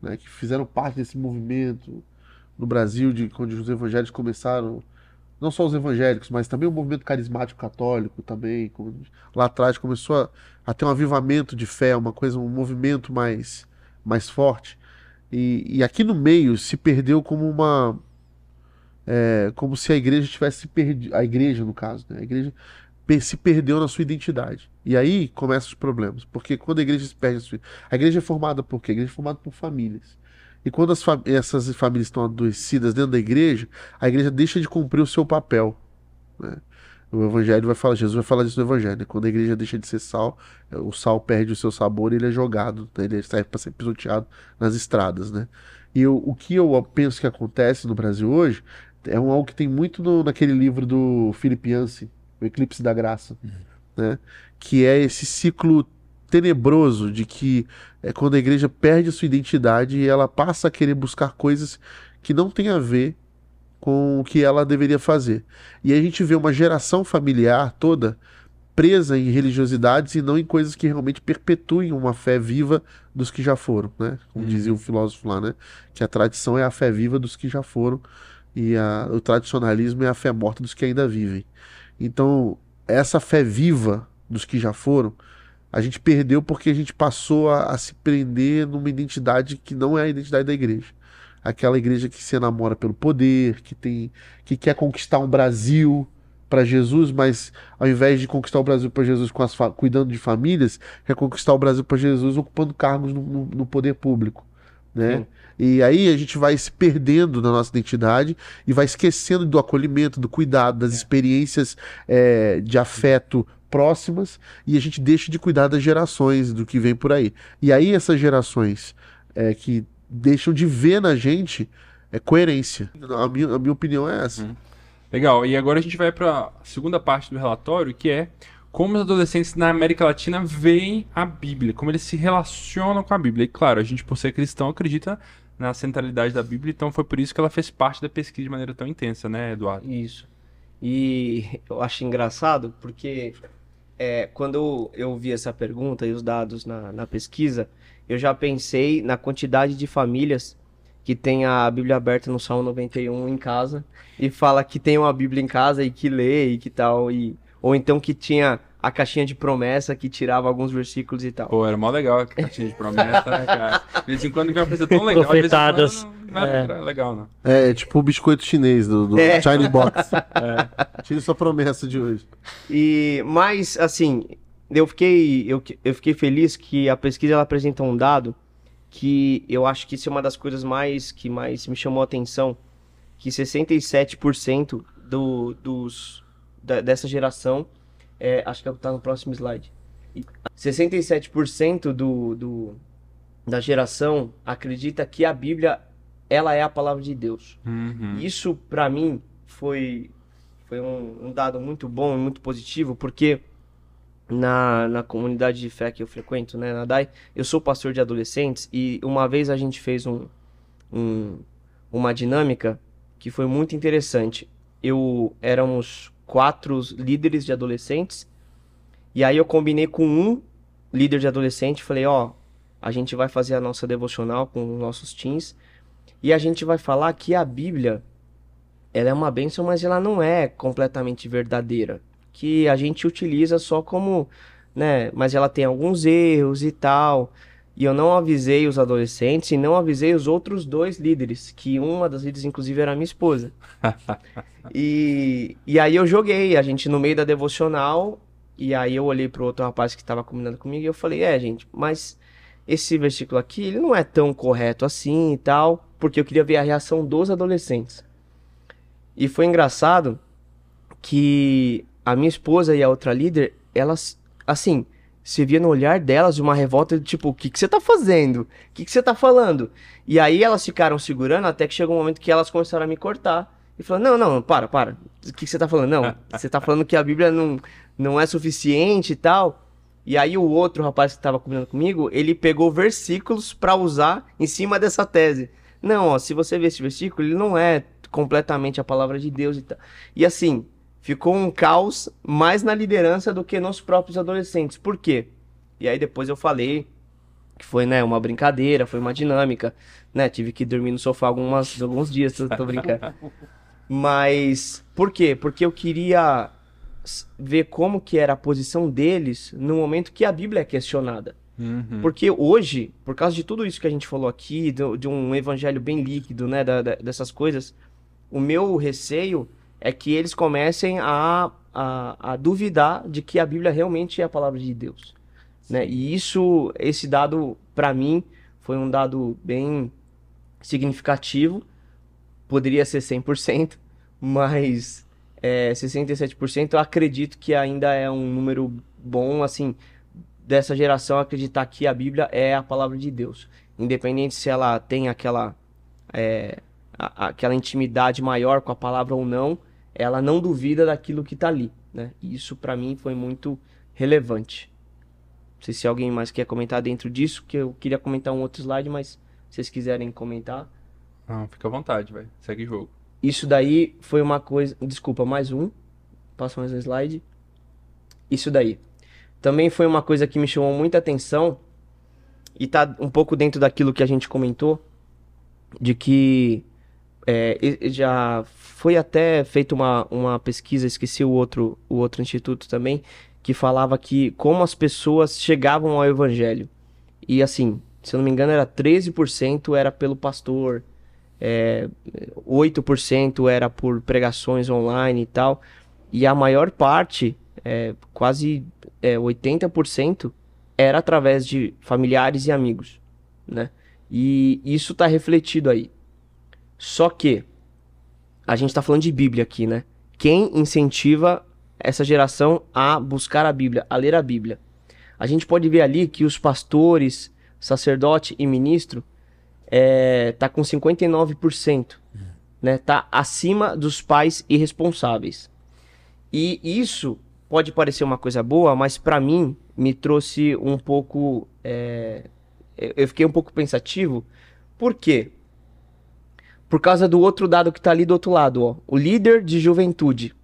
né, que fizeram parte desse movimento no Brasil, quando os evangelhos começaram, não só os evangélicos, mas também o movimento carismático católico também, lá atrás começou a ter um avivamento de fé, um movimento mais forte, e aqui no meio se perdeu como como se a igreja tivesse perdido, a igreja no caso, né? A igreja se perdeu na sua identidade, e aí começam os problemas, porque quando a igreja se perde, a igreja é formada por quê? A igreja é formada por famílias, e quando essas famílias estão adoecidas dentro da igreja, a igreja deixa de cumprir o seu papel, né? O evangelho vai falar, Jesus vai falar disso no evangelho, né? Quando a igreja deixa de ser sal, o sal perde o seu sabor e ele é jogado, né? Ele serve para ser pisoteado nas estradas, né? E o que eu penso que acontece no Brasil hoje é algo que tem muito naquele livro do Philip Yancey, O Eclipse da Graça, né? Que é esse ciclo tenebroso de que quando a igreja perde a sua identidade e ela passa a querer buscar coisas que não tem a ver com o que ela deveria fazer. E aí a gente vê uma geração familiar toda presa em religiosidades e não em coisas que realmente perpetuem uma fé viva dos que já foram, né? Como dizia o filósofo lá, né? Que a tradição é a fé viva dos que já foram e o tradicionalismo é a fé morta dos que ainda vivem. Então, essa fé viva dos que já foram, a gente perdeu porque a gente passou a se prender numa identidade que não é a identidade da igreja. Aquela igreja que se enamora pelo poder, que quer conquistar um Brasil para Jesus, mas ao invés de conquistar o Brasil para Jesus cuidando de famílias, quer conquistar o Brasil para Jesus ocupando cargos no poder público, né? Sim. E aí a gente vai se perdendo na nossa identidade e vai esquecendo do acolhimento, do cuidado, das experiências de afeto próximas, e a gente deixa de cuidar das gerações, do que vem por aí. E aí essas gerações que deixam de ver na gente coerência. A minha opinião é essa. Legal. E agora a gente vai para a segunda parte do relatório, que é como os adolescentes na América Latina veem a Bíblia, como eles se relacionam com a Bíblia. E claro, a gente, por ser cristão, acredita na centralidade da Bíblia, então foi por isso que ela fez parte da pesquisa de maneira tão intensa, né, Eduardo? Isso. E eu acho engraçado porque quando eu vi essa pergunta e os dados na pesquisa, eu já pensei na quantidade de famílias que tem a Bíblia aberta no Salmo 91 em casa e fala que tem uma Bíblia em casa e que lê e que tal, ou então que tinha a caixinha de promessa que tirava alguns versículos e tal. Pô, era mó legal a caixinha de promessa, né, cara? De vez em quando que é uma coisa tão legal, Profetadas. de vez em quando não era legal, não. É tipo o biscoito chinês do Shiny Box. Tire sua promessa de hoje. Mas, assim, eu fiquei feliz que a pesquisa ela apresenta um dado que eu acho que isso é uma das coisas que mais me chamou a atenção, que 67% dessa geração, acho que tá no próximo slide, 67% da geração acredita que a Bíblia ela é a palavra de Deus. Uhum. Isso, para mim, foi um dado muito bom e muito positivo, porque na comunidade de fé que eu frequento, né, na DAI, eu sou pastor de adolescentes e uma vez a gente fez uma dinâmica que foi muito interessante. Éramos 4 líderes de adolescentes e aí eu combinei com um líder de adolescente, falei, a gente vai fazer a nossa devocional com os nossos teens e a gente vai falar que a Bíblia ela é uma bênção, mas ela não é completamente verdadeira. Que a gente utiliza só como, né, mas ela tem alguns erros e tal. E eu não avisei os adolescentes e não avisei os outros 2 líderes, que uma das líderes, inclusive, era a minha esposa. E aí eu joguei, a gente no meio da devocional, e aí eu olhei pro outro rapaz que estava combinando comigo e eu falei, gente, mas esse versículo aqui, ele não é tão correto assim e tal, porque eu queria ver a reação dos adolescentes. E foi engraçado que a minha esposa e a outra líder, elas, assim, se via no olhar delas de uma revolta, tipo, o que você tá fazendo? O que você tá falando? E aí elas ficaram segurando até que chegou um momento que elas começaram a me cortar. E falaram, não, para. O que você tá falando? Não, você tá falando que a Bíblia não é suficiente e tal. E aí o outro rapaz que tava combinando comigo, ele pegou versículos pra usar em cima dessa tese. Não, se você ver esse versículo, ele não é completamente a palavra de Deus e tal. E assim, ficou um caos mais na liderança do que nos próprios adolescentes. Por quê? E aí depois eu falei que foi, né, uma brincadeira, foi uma dinâmica, né? Tive que dormir no sofá alguns dias, tô brincando. Mas por quê? Porque eu queria ver como que era a posição deles no momento que a Bíblia é questionada. Uhum. Porque hoje, por causa de tudo isso que a gente falou aqui, de um evangelho bem líquido, né, dessas coisas, o meu receio é que eles comecem a duvidar de que a Bíblia realmente é a palavra de Deus, né? E esse dado, para mim, foi um dado bem significativo. Poderia ser 100%, mas 67% eu acredito que ainda é um número bom, assim, dessa geração acreditar que a Bíblia é a palavra de Deus. Independente se ela tem aquela intimidade maior com a palavra ou não, ela não duvida daquilo que está ali, né? E isso para mim foi muito relevante. Não sei se alguém mais quer comentar dentro disso, que eu queria comentar um outro slide, mas se vocês quiserem comentar. Não, fica à vontade, velho. Segue o jogo. Isso daí foi uma coisa... Desculpa, mais um. Passa mais um slide. Isso daí. Também foi uma coisa que me chamou muita atenção e tá um pouco dentro daquilo que a gente comentou, de que já foi até feita uma pesquisa, esqueci o outro instituto também, que falava que como as pessoas chegavam ao evangelho. E assim, se eu não me engano, era 13% era pelo pastor, 8% era por pregações online e tal. E a maior parte, quase 80%, era através de familiares e amigos, né? E isso está refletido aí. Só que a gente está falando de Bíblia aqui, né? Quem incentiva essa geração a buscar a Bíblia, a ler a Bíblia? A gente pode ver ali que os pastores, sacerdote e ministro tá com 59%, né? Tá acima dos pais irresponsáveis. E isso pode parecer uma coisa boa, mas para mim me trouxe um pouco... eu fiquei um pouco pensativo. Por quê? Por causa do outro dado que tá ali do outro lado, ó. O líder de juventude.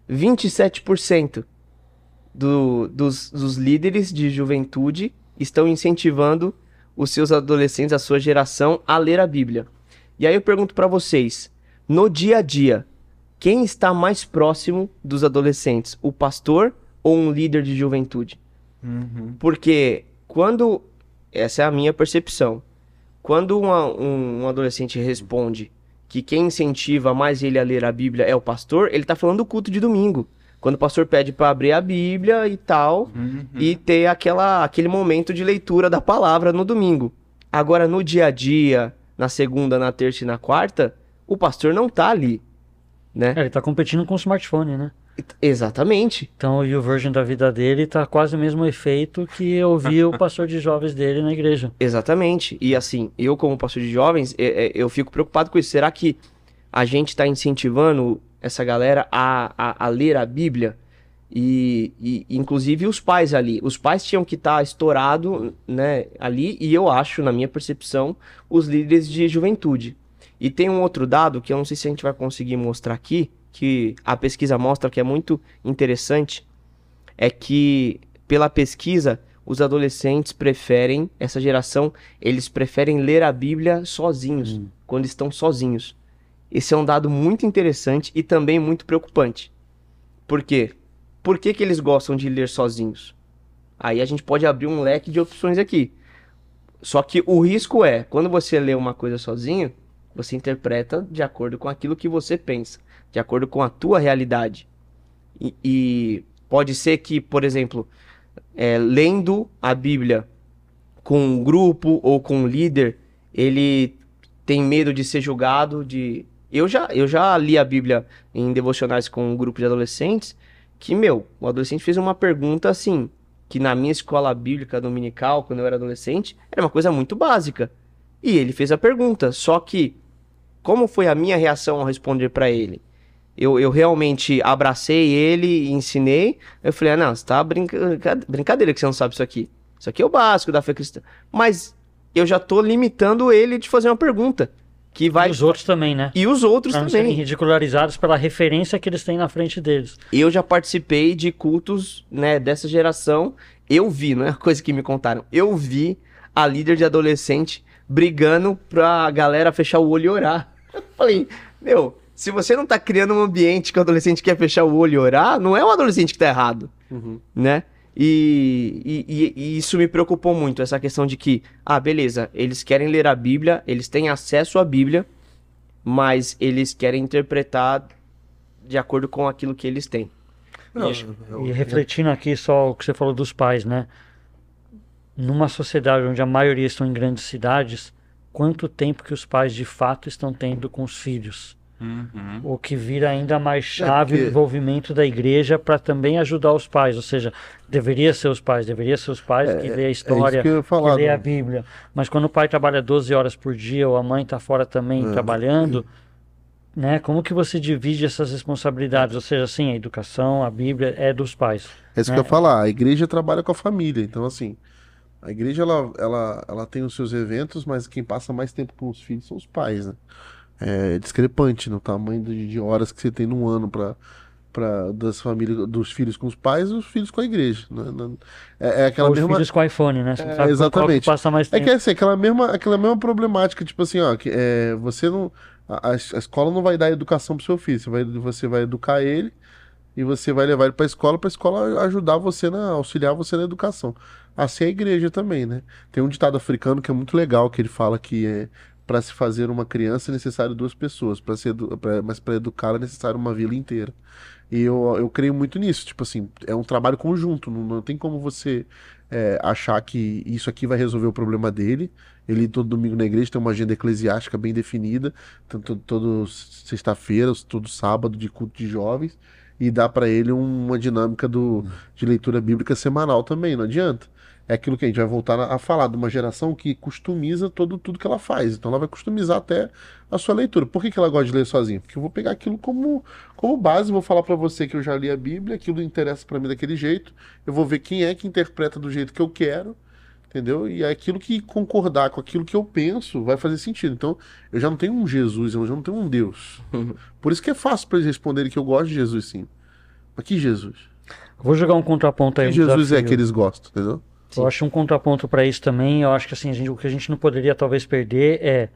27% dos líderes de juventude estão incentivando os seus adolescentes, a sua geração, a ler a Bíblia. E aí eu pergunto para vocês, no dia a dia, quem está mais próximo dos adolescentes? O pastor ou um líder de juventude? Porque quando... Essa é a minha percepção. Quando um adolescente responde que quem incentiva mais ele a ler a Bíblia é o pastor, ele tá falando do culto de domingo. Quando o pastor pede para abrir a Bíblia e tal, e ter aquele momento de leitura da palavra no domingo. Agora, no dia a dia, na segunda, na terça e na quarta, o pastor não tá ali, né? Ele tá competindo com o smartphone, né? Exatamente. Então o YouVersion da vida dele tá quase o mesmo efeito que eu vi o pastor de jovens dele na igreja. Exatamente. E assim, eu como pastor de jovens, eu fico preocupado com isso. Será que a gente está incentivando essa galera a ler a Bíblia? E inclusive os pais ali. Os pais tinham que estar estourado, né, ali, e eu acho, na minha percepção, os líderes de juventude. E tem um outro dado que eu não sei se a gente vai conseguir mostrar aqui, que a pesquisa mostra que é muito interessante, é que, pela pesquisa, os adolescentes preferem, essa geração, eles preferem ler a Bíblia sozinhos, quando estão sozinhos. Esse é um dado muito interessante e também muito preocupante. Por quê? Por que eles gostam de ler sozinhos? Aí a gente pode abrir um leque de opções aqui. Só que o risco é, quando você lê uma coisa sozinho, você interpreta de acordo com aquilo que você pensa, de acordo com a tua realidade. E pode ser que, por exemplo, lendo a Bíblia com um grupo ou com um líder, ele tem medo de ser julgado. Eu já li a Bíblia em devocionais com um grupo de adolescentes, que, o adolescente fez uma pergunta assim, que na minha escola bíblica dominical, quando eu era adolescente, era uma coisa muito básica. E ele fez a pergunta, só que, como foi a minha reação ao responder para ele? Eu realmente abracei ele e ensinei. Eu falei, não, você tá brincadeira que você não sabe isso aqui. Isso aqui é o básico da fé cristã. Mas eu já tô limitando ele de fazer uma pergunta. Que vai... E os outros também, né? E os outros pra não também. serem ridicularizados pela referência que eles têm na frente deles. Eu já participei de cultos, né, dessa geração. Eu vi, não é coisa que me contaram. Eu vi a líder de adolescente brigando pra galera fechar o olho e orar. Eu falei, se você não tá criando um ambiente que o adolescente quer fechar o olho e orar, não é o adolescente que tá errado, né? E isso me preocupou muito, essa questão de que, beleza, eles querem ler a Bíblia, eles têm acesso à Bíblia, mas eles querem interpretar de acordo com aquilo que eles têm. E refletindo aqui só o que você falou dos pais, né? Numa sociedade onde a maioria estão em grandes cidades, quanto tempo que os pais de fato estão tendo com os filhos? O que vira ainda mais chave o envolvimento da igreja para também ajudar os pais, ou seja, deveria ser os pais que lê a história, que lê a Bíblia, mas quando o pai trabalha 12 horas por dia ou a mãe está fora também trabalhando, né, como que você divide essas responsabilidades? Ou seja, assim, a educação, a Bíblia é dos pais. É isso que eu ia falar, a igreja trabalha com a família, então assim, a igreja ela tem os seus eventos, mas quem passa mais tempo com os filhos são os pais, né? É discrepante no tamanho de horas que você tem num ano das famílias, dos filhos com os pais e os filhos com a igreja. É aquela Ou mesma... os filhos com iPhone, né? Você não sabe exatamente. Qual que passa mais tempo. É que assim, aquela mesma problemática, tipo assim, ó, que, você não... A escola não vai dar educação pro seu filho, você vai educar ele e você vai levar ele pra escola ajudar você, auxiliar você na educação. Assim é a igreja também, né? Tem um ditado africano que é muito legal, que ele fala que para se fazer uma criança é necessário 2 pessoas, mas para educá-la é necessário uma vila inteira. E eu creio muito nisso, tipo assim, é um trabalho conjunto, não tem como você achar que isso aqui vai resolver o problema dele. Ele todo domingo na igreja tem uma agenda eclesiástica bem definida, todo sexta-feira, todo sábado de culto de jovens, e dá para ele uma dinâmica de leitura bíblica semanal também, não adianta. é aquilo que a gente vai voltar a falar de uma geração que customiza tudo que ela faz. Então ela vai customizar até a sua leitura. Por que ela gosta de ler sozinha? Porque eu vou pegar aquilo como base, vou falar para você que eu já li a Bíblia, aquilo interessa para mim daquele jeito, eu vou ver quem é que interpreta do jeito que eu quero, entendeu? E é aquilo que concordar com aquilo que eu penso vai fazer sentido. Então eu já não tenho um Jesus, eu já não tenho um Deus. Por isso que é fácil para eles responderem que eu gosto de Jesus, sim. Mas que Jesus? Vou jogar um contraponto aí. Que Jesus é que eles gostam, entendeu? Eu acho um contraponto para isso também. Eu acho que assim, o que a gente não poderia talvez perder é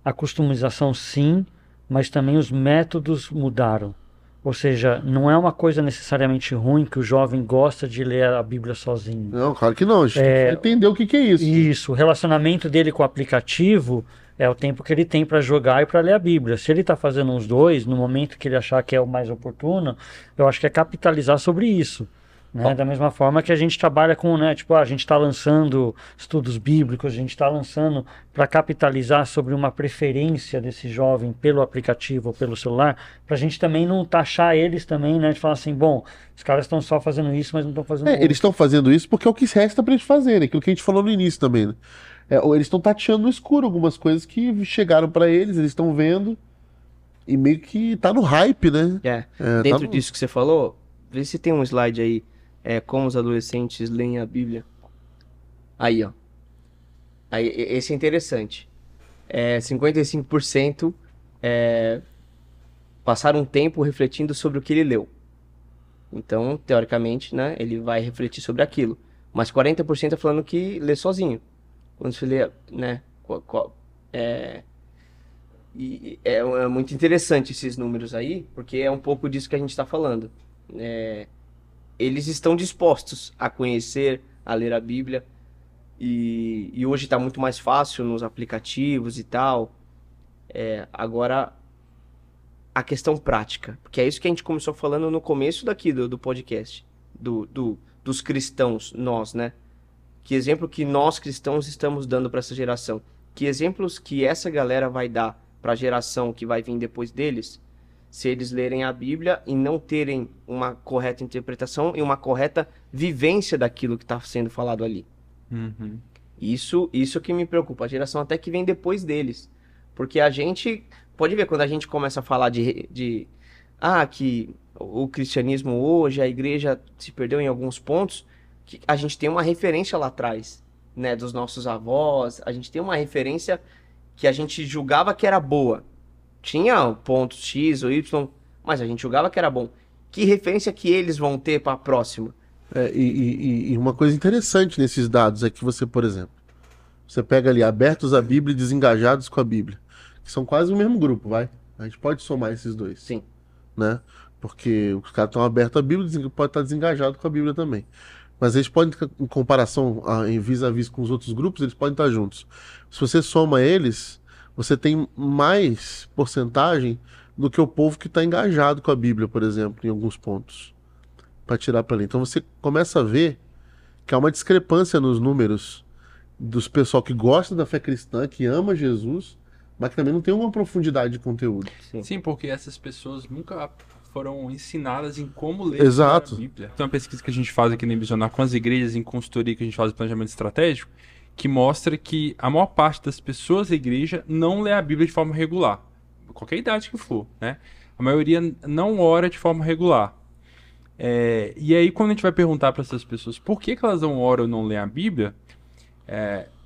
a customização, sim, mas também os métodos mudaram. Ou seja, não é uma coisa necessariamente ruim que o jovem gosta de ler a Bíblia sozinho. Não, claro que não. A gente tem que entender o que é isso. Isso, o relacionamento dele com o aplicativo é o tempo que ele tem para jogar e para ler a Bíblia. Se ele está fazendo os dois, no momento que ele achar que é o mais oportuno, eu acho que é capitalizar sobre isso. Né? Da mesma forma que a gente trabalha com, né, tipo, a gente está lançando estudos bíblicos, a gente está lançando para capitalizar sobre uma preferência desse jovem pelo aplicativo ou pelo celular, para a gente também não taxar eles também, né, de falar assim, bom, os caras estão só fazendo isso, mas não estão fazendo outro. Eles estão fazendo isso porque é o que resta para eles fazerem, aquilo que a gente falou no início também, né? Eles estão tateando no escuro algumas coisas que chegaram para eles estão vendo e meio que tá no hype, né? Dentro disso que você falou, vê se tem um slide aí. Como os adolescentes leem a Bíblia. Aí, ó. Aí, esse é interessante. 55% passaram um tempo refletindo sobre o que ele leu. Então, teoricamente, né, ele vai refletir sobre aquilo. Mas 40% é falando que lê sozinho. Quando você lê, né, é muito interessante esses números aí, porque é um pouco disso que a gente está falando. Eles estão dispostos a conhecer, a ler a Bíblia, e hoje está muito mais fácil nos aplicativos e tal. Agora, a questão prática, porque é isso que a gente começou falando no começo daqui do podcast, dos cristãos, nós, né? Que exemplo que nós cristãos estamos dando para essa geração? Que exemplos que essa galera vai dar para a geração que vai vir depois deles? Se eles lerem a Bíblia e não terem uma correta interpretação e uma correta vivência daquilo que está sendo falado ali. Uhum. Isso que me preocupa, a geração até que vem depois deles. Porque a gente, pode ver, quando a gente começa a falar que o cristianismo hoje, a igreja se perdeu em alguns pontos, que a gente tem uma referência lá atrás, né, dos nossos avós, a gente tem uma referência que a gente julgava que era boa. Tinha pontos X ou Y, mas a gente julgava que era bom. Que referência que eles vão ter para a próxima? E uma coisa interessante nesses dados é que você, por exemplo, você pega ali abertos à Bíblia e desengajados com a Bíblia, que são quase o mesmo grupo, vai? A gente pode somar esses dois. Sim. Né? Porque os caras estão abertos à Bíblia, pode estar desengajado com a Bíblia também. Mas eles podem, em comparação, em vis-a-vis com os outros grupos, eles podem estar juntos. Se você soma eles, você tem mais porcentagem do que o povo que está engajado com a Bíblia, por exemplo, em alguns pontos, para tirar para ali. Então você começa a ver que há uma discrepância nos números dos pessoal que gosta da fé cristã, que ama Jesus, mas que também não tem uma profundidade de conteúdo. Sim, porque essas pessoas nunca foram ensinadas em como ler Exato. a Bíblia. Tem uma pesquisa que a gente faz aqui no Visionar com as igrejas em consultoria, que a gente faz o planejamento estratégico, que mostra que a maior parte das pessoas da igreja não lê a Bíblia de forma regular. Qualquer idade que for, né? A maioria não ora de forma regular. E aí, quando a gente vai perguntar para essas pessoas por que elas não oram ou não lêem a Bíblia,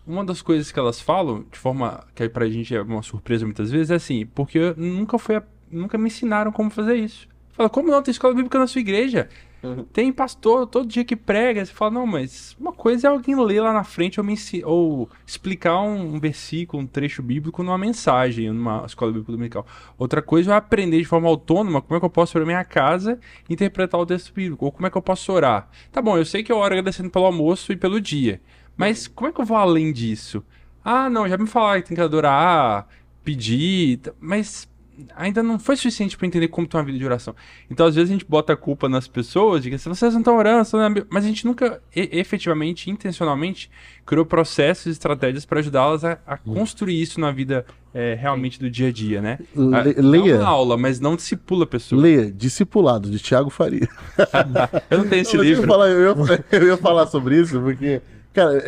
uma das coisas que elas falam, de forma que pra gente é uma surpresa muitas vezes, é assim, porque nunca me ensinaram como fazer isso. Fala, como não tem escola bíblica na sua igreja? Uhum. Tem pastor todo dia que prega. Você fala, não, mas uma coisa é alguém ler lá na frente ou explicar um versículo, um trecho bíblico numa mensagem, numa escola bíblica dominical. Outra coisa é aprender de forma autônoma como é que eu posso ir pra minha casa e interpretar o texto bíblico, ou como é que eu posso orar. Tá bom, eu sei que eu oro agradecendo pelo almoço e pelo dia, mas como é que eu vou além disso? Ah, não, já me falaram que tem que adorar, pedir, mas ainda não foi suficiente para entender como tem uma vida de oração. Então, às vezes, a gente bota a culpa nas pessoas, de que vocês não estão orando, mas a gente nunca, efetivamente, intencionalmente, criou processos e estratégias para ajudá-las a construir isso na vida realmente do dia a dia, né? Leia. Dá uma aula, mas não discipula a pessoa. Leia Discipulado, de Thiago Faria. Eu não tenho esse livro. Eu ia falar sobre isso, porque, Cara,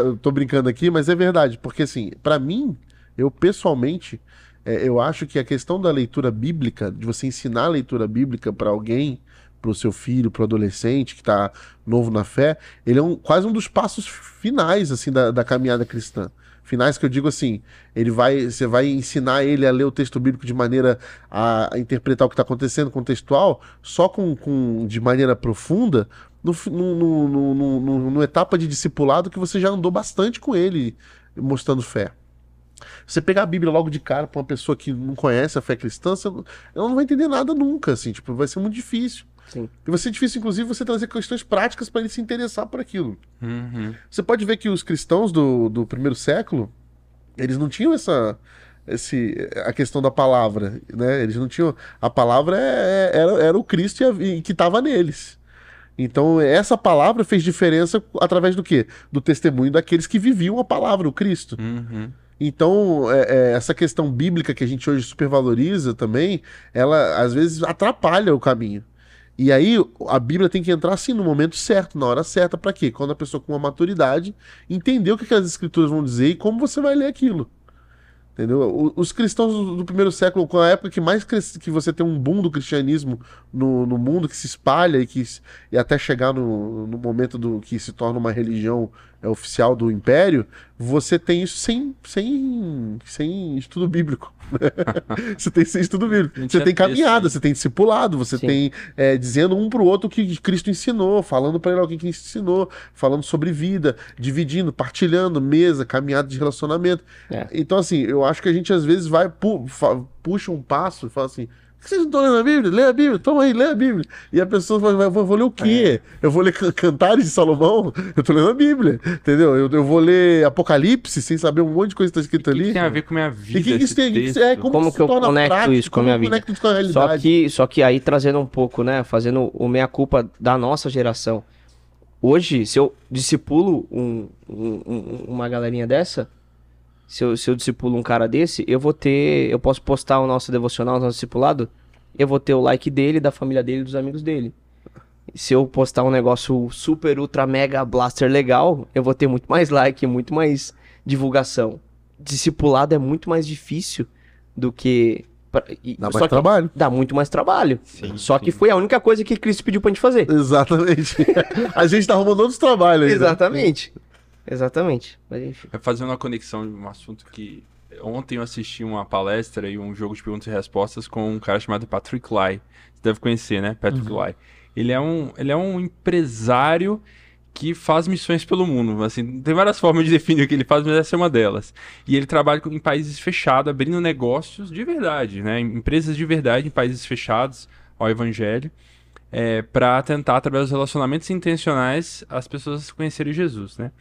eu tô brincando aqui, mas é verdade, porque assim, pra mim, eu pessoalmente, eu acho que a questão da leitura bíblica, de você ensinar a leitura bíblica pra alguém, pro seu filho, pro adolescente que tá novo na fé, ele é quase um dos passos finais, assim, da caminhada cristã. Finais que eu digo assim, você vai ensinar ele a ler o texto bíblico de maneira a interpretar o que está acontecendo, contextual, só de maneira profunda, numa etapa de discipulado que você já andou bastante com ele, mostrando fé. Você pegar a Bíblia logo de cara para uma pessoa que não conhece a fé cristã, ela não vai entender nada nunca, assim, tipo, vai ser muito difícil. Sim. E vai ser difícil, inclusive, você trazer questões práticas para ele se interessar por aquilo. Uhum. Você pode ver que os cristãos do primeiro século, eles não tinham a questão da palavra, né? Eles não tinham... A palavra era o Cristo que estava neles. Então, essa palavra fez diferença através do quê? Do testemunho daqueles que viviam a palavra, o Cristo. Uhum. Então, essa questão bíblica que a gente hoje supervaloriza também, ela às vezes atrapalha o caminho. E aí, a Bíblia tem que entrar assim no momento certo, na hora certa, para quê? Quando a pessoa com uma maturidade entender o que aquelas escrituras vão dizer e como você vai ler aquilo. Entendeu? Os cristãos do primeiro século, com a época que você tem um boom do cristianismo no mundo, que se espalha e até chegar no momento que se torna uma religião oficial do império, você tem isso sem estudo bíblico. Você tem sem estudo bíblico. Você tem caminhada, você tem discipulado, você tem dizendo um pro outro o que Cristo ensinou, falando para ele alguém que ensinou, falando sobre vida, dividindo, partilhando, mesa, caminhada de relacionamento. Então, assim, eu acho que a gente às vezes puxa um passo e fala assim: por que vocês não estão lendo a Bíblia? Lê a Bíblia, toma aí, lê a Bíblia. E a pessoa vai, vou ler o quê? Eu vou ler Cantares de Salomão? Eu tô lendo a Bíblia, entendeu? Eu vou ler Apocalipse sem saber um monte de coisa que tá escrito ali. O que tem a ver com a minha vida? E que isso tem, como que eu conecto isso com a minha vida? Com a realidade? Só que aí trazendo um pouco, né? Fazendo o meia-culpa da nossa geração. Hoje, se eu discipulo uma galerinha dessa, se eu discipulo um cara desse, eu posso postar o nosso devocional, o nosso discipulado, eu vou ter o like dele, da família dele e dos amigos dele. Se eu postar um negócio super, ultra, mega, blaster legal, eu vou ter muito mais like, muito mais divulgação. Discipulado é muito mais difícil do que... Dá mais trabalho. Dá muito mais trabalho. Sim, Só que foi a única coisa que Cristo pediu pra gente fazer. Exatamente. A gente tá arrumando outros trabalhos aí. Exatamente. Exatamente. Mas enfim. Fazendo uma conexão de um assunto que... Ontem eu assisti uma palestra e um jogo de perguntas e respostas com um cara chamado Patrick Lai. Você deve conhecer, né? Patrick Lai. Ele é um empresário que faz missões pelo mundo. Assim, tem várias formas de definir o que ele faz, mas essa é uma delas. E ele trabalha em países fechados, abrindo negócios de verdade, né? Empresas de verdade em países fechados ao evangelho, para tentar, através dos relacionamentos intencionais, as pessoas conhecerem Jesus, né?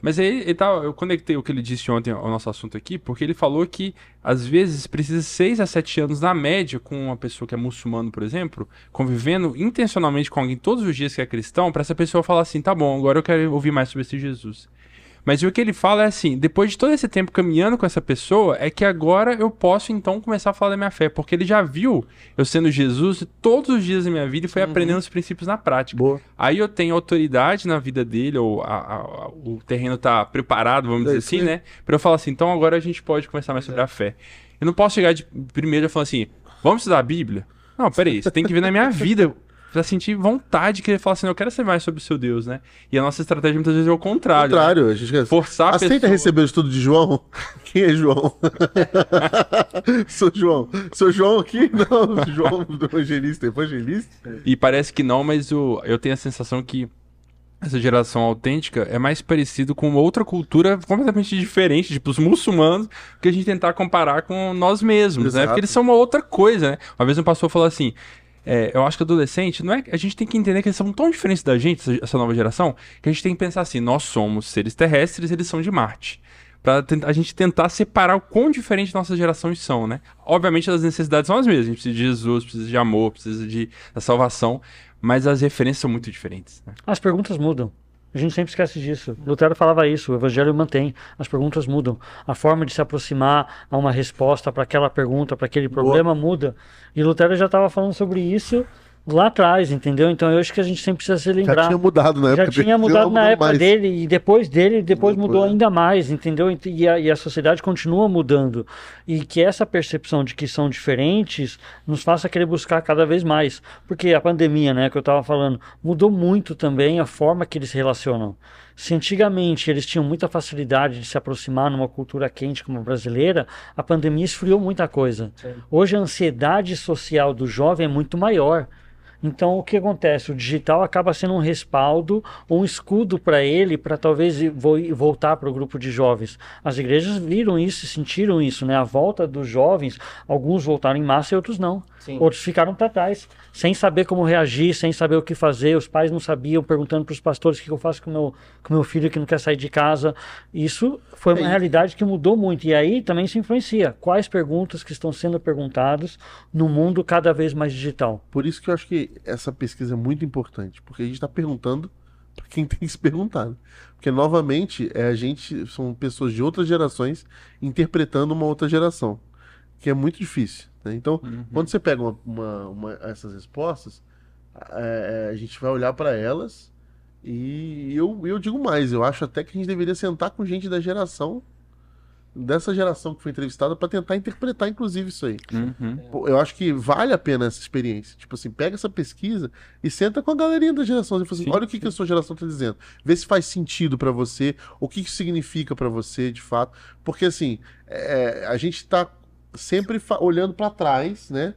Mas aí eu conectei o que ele disse ontem ao nosso assunto aqui, porque ele falou que, às vezes, precisa 6 a 7 anos, na média, com uma pessoa que é muçulmano, por exemplo, convivendo intencionalmente com alguém todos os dias que é cristão, para essa pessoa falar assim, tá bom, agora eu quero ouvir mais sobre esse Jesus. Mas o que ele fala é assim, depois de todo esse tempo caminhando com essa pessoa, é que agora eu posso então começar a falar da minha fé, porque ele já viu eu sendo Jesus todos os dias da minha vida e foi aprendendo os princípios na prática. Boa. Aí eu tenho autoridade na vida dele, ou o terreno tá preparado, vamos dizer assim, né? Pra eu falar assim, então agora a gente pode conversar mais sobre a fé. Eu não posso chegar de primeiro e falar assim, vamos estudar a Bíblia? Não, peraí, você tem que ver na minha vida pra sentir vontade de querer falar assim, eu quero saber mais sobre o seu Deus, né? E a nossa estratégia muitas vezes é o contrário. A gente forçar a aceita pessoa... receber o estudo de João? Quem é João? Sou João. Sou João aqui? Não, João do evangelista. E parece que não, mas eu tenho a sensação que essa geração autêntica é mais parecido com outra cultura completamente diferente, tipo os muçulmanos, que a gente tentar comparar com nós mesmos, Exato. né? Porque eles são uma outra coisa, né? Uma vez um pastor falou assim, eu acho que adolescente, a gente tem que entender que eles são tão diferentes da gente, essa nova geração, que a gente tem que pensar assim, nós somos seres terrestres, eles são de Marte. Pra a gente tentar separar o quão diferente nossas gerações são, né? Obviamente as necessidades são as mesmas, a gente precisa de Jesus, precisa de amor, precisa da salvação, mas as referências são muito diferentes, né? As perguntas mudam. A gente sempre esquece disso. Lutero falava isso, o evangelho mantém. As perguntas mudam. A forma de se aproximar a uma resposta para aquela pergunta, para aquele problema muda. E Lutero já estava falando sobre isso lá atrás, entendeu? Então eu acho que a gente sempre precisa se Já lembrar. tinha mudado na Já época tinha dele, mudado não na mudou época mais. dele, e depois mudou Depois, ainda mais, entendeu? E a sociedade continua mudando. E que essa percepção de que são diferentes nos faça querer buscar cada vez mais. Porque a pandemia, né, que eu estava falando, mudou muito também a forma que eles se relacionam. Se antigamente eles tinham muita facilidade de se aproximar numa cultura quente como a brasileira, a pandemia esfriou muita coisa. Sim. Hoje a ansiedade social do jovem é muito maior. Então, o que acontece? O digital acaba sendo um respaldo, um escudo para ele, para talvez voltar para o grupo de jovens. As igrejas viram isso, sentiram isso, né? A volta dos jovens, alguns voltaram em massa e outros não. Sim. Outros ficaram para trás, sem saber como reagir, sem saber o que fazer. Os pais não sabiam, perguntando para os pastores o que eu faço com o meu filho que não quer sair de casa. Isso foi uma realidade que mudou muito. E aí também se influencia. Quais perguntas que estão sendo perguntadas no mundo cada vez mais digital? Por isso que eu acho que essa pesquisa é muito importante, porque a gente está perguntando para quem tem que se perguntar, né? Porque, novamente, são pessoas de outras gerações interpretando uma outra geração, que é muito difícil, né? Então, quando você pega essas respostas, a gente vai olhar para elas e eu digo mais, eu acho até que a gente deveria sentar com gente dessa geração que foi entrevistada para tentar interpretar, inclusive, isso aí. Pô, eu acho que vale a pena essa experiência. Tipo assim, pega essa pesquisa e senta com a galerinha da geração e fala assim, Sim, olha o que a sua geração está dizendo. Vê se faz sentido para você, o que isso significa para você, de fato. Porque, assim, a gente está sempre olhando para trás, né?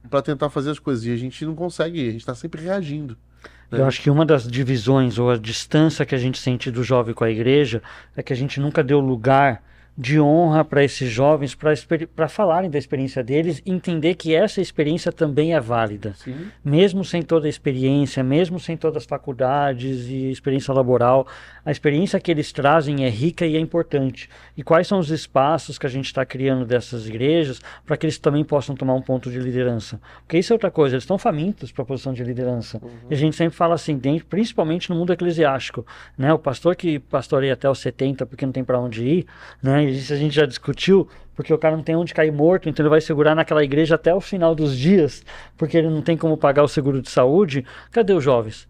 Para tentar fazer as coisas. E a gente não consegue, a gente está sempre reagindo. Eu acho que uma das divisões ou a distância que a gente sente do jovem com a igreja é que a gente nunca deu lugar de honra para esses jovens, para falarem da experiência deles e entender que essa experiência também é válida. Sim. Mesmo sem toda a experiência, mesmo sem todas as faculdades e experiência laboral, a experiência que eles trazem é rica e é importante. E quais são os espaços que a gente está criando dessas igrejas para que eles também possam tomar um ponto de liderança? Porque isso é outra coisa, eles estão famintos para a posição de liderança. E a gente sempre fala assim, principalmente no mundo eclesiástico, né? O pastor que pastoreia até os 70 porque não tem para onde ir, né? Isso a gente já discutiu, porque o cara não tem onde cair morto, então ele vai segurar naquela igreja até o final dos dias, porque ele não tem como pagar o seguro de saúde. Cadê os jovens?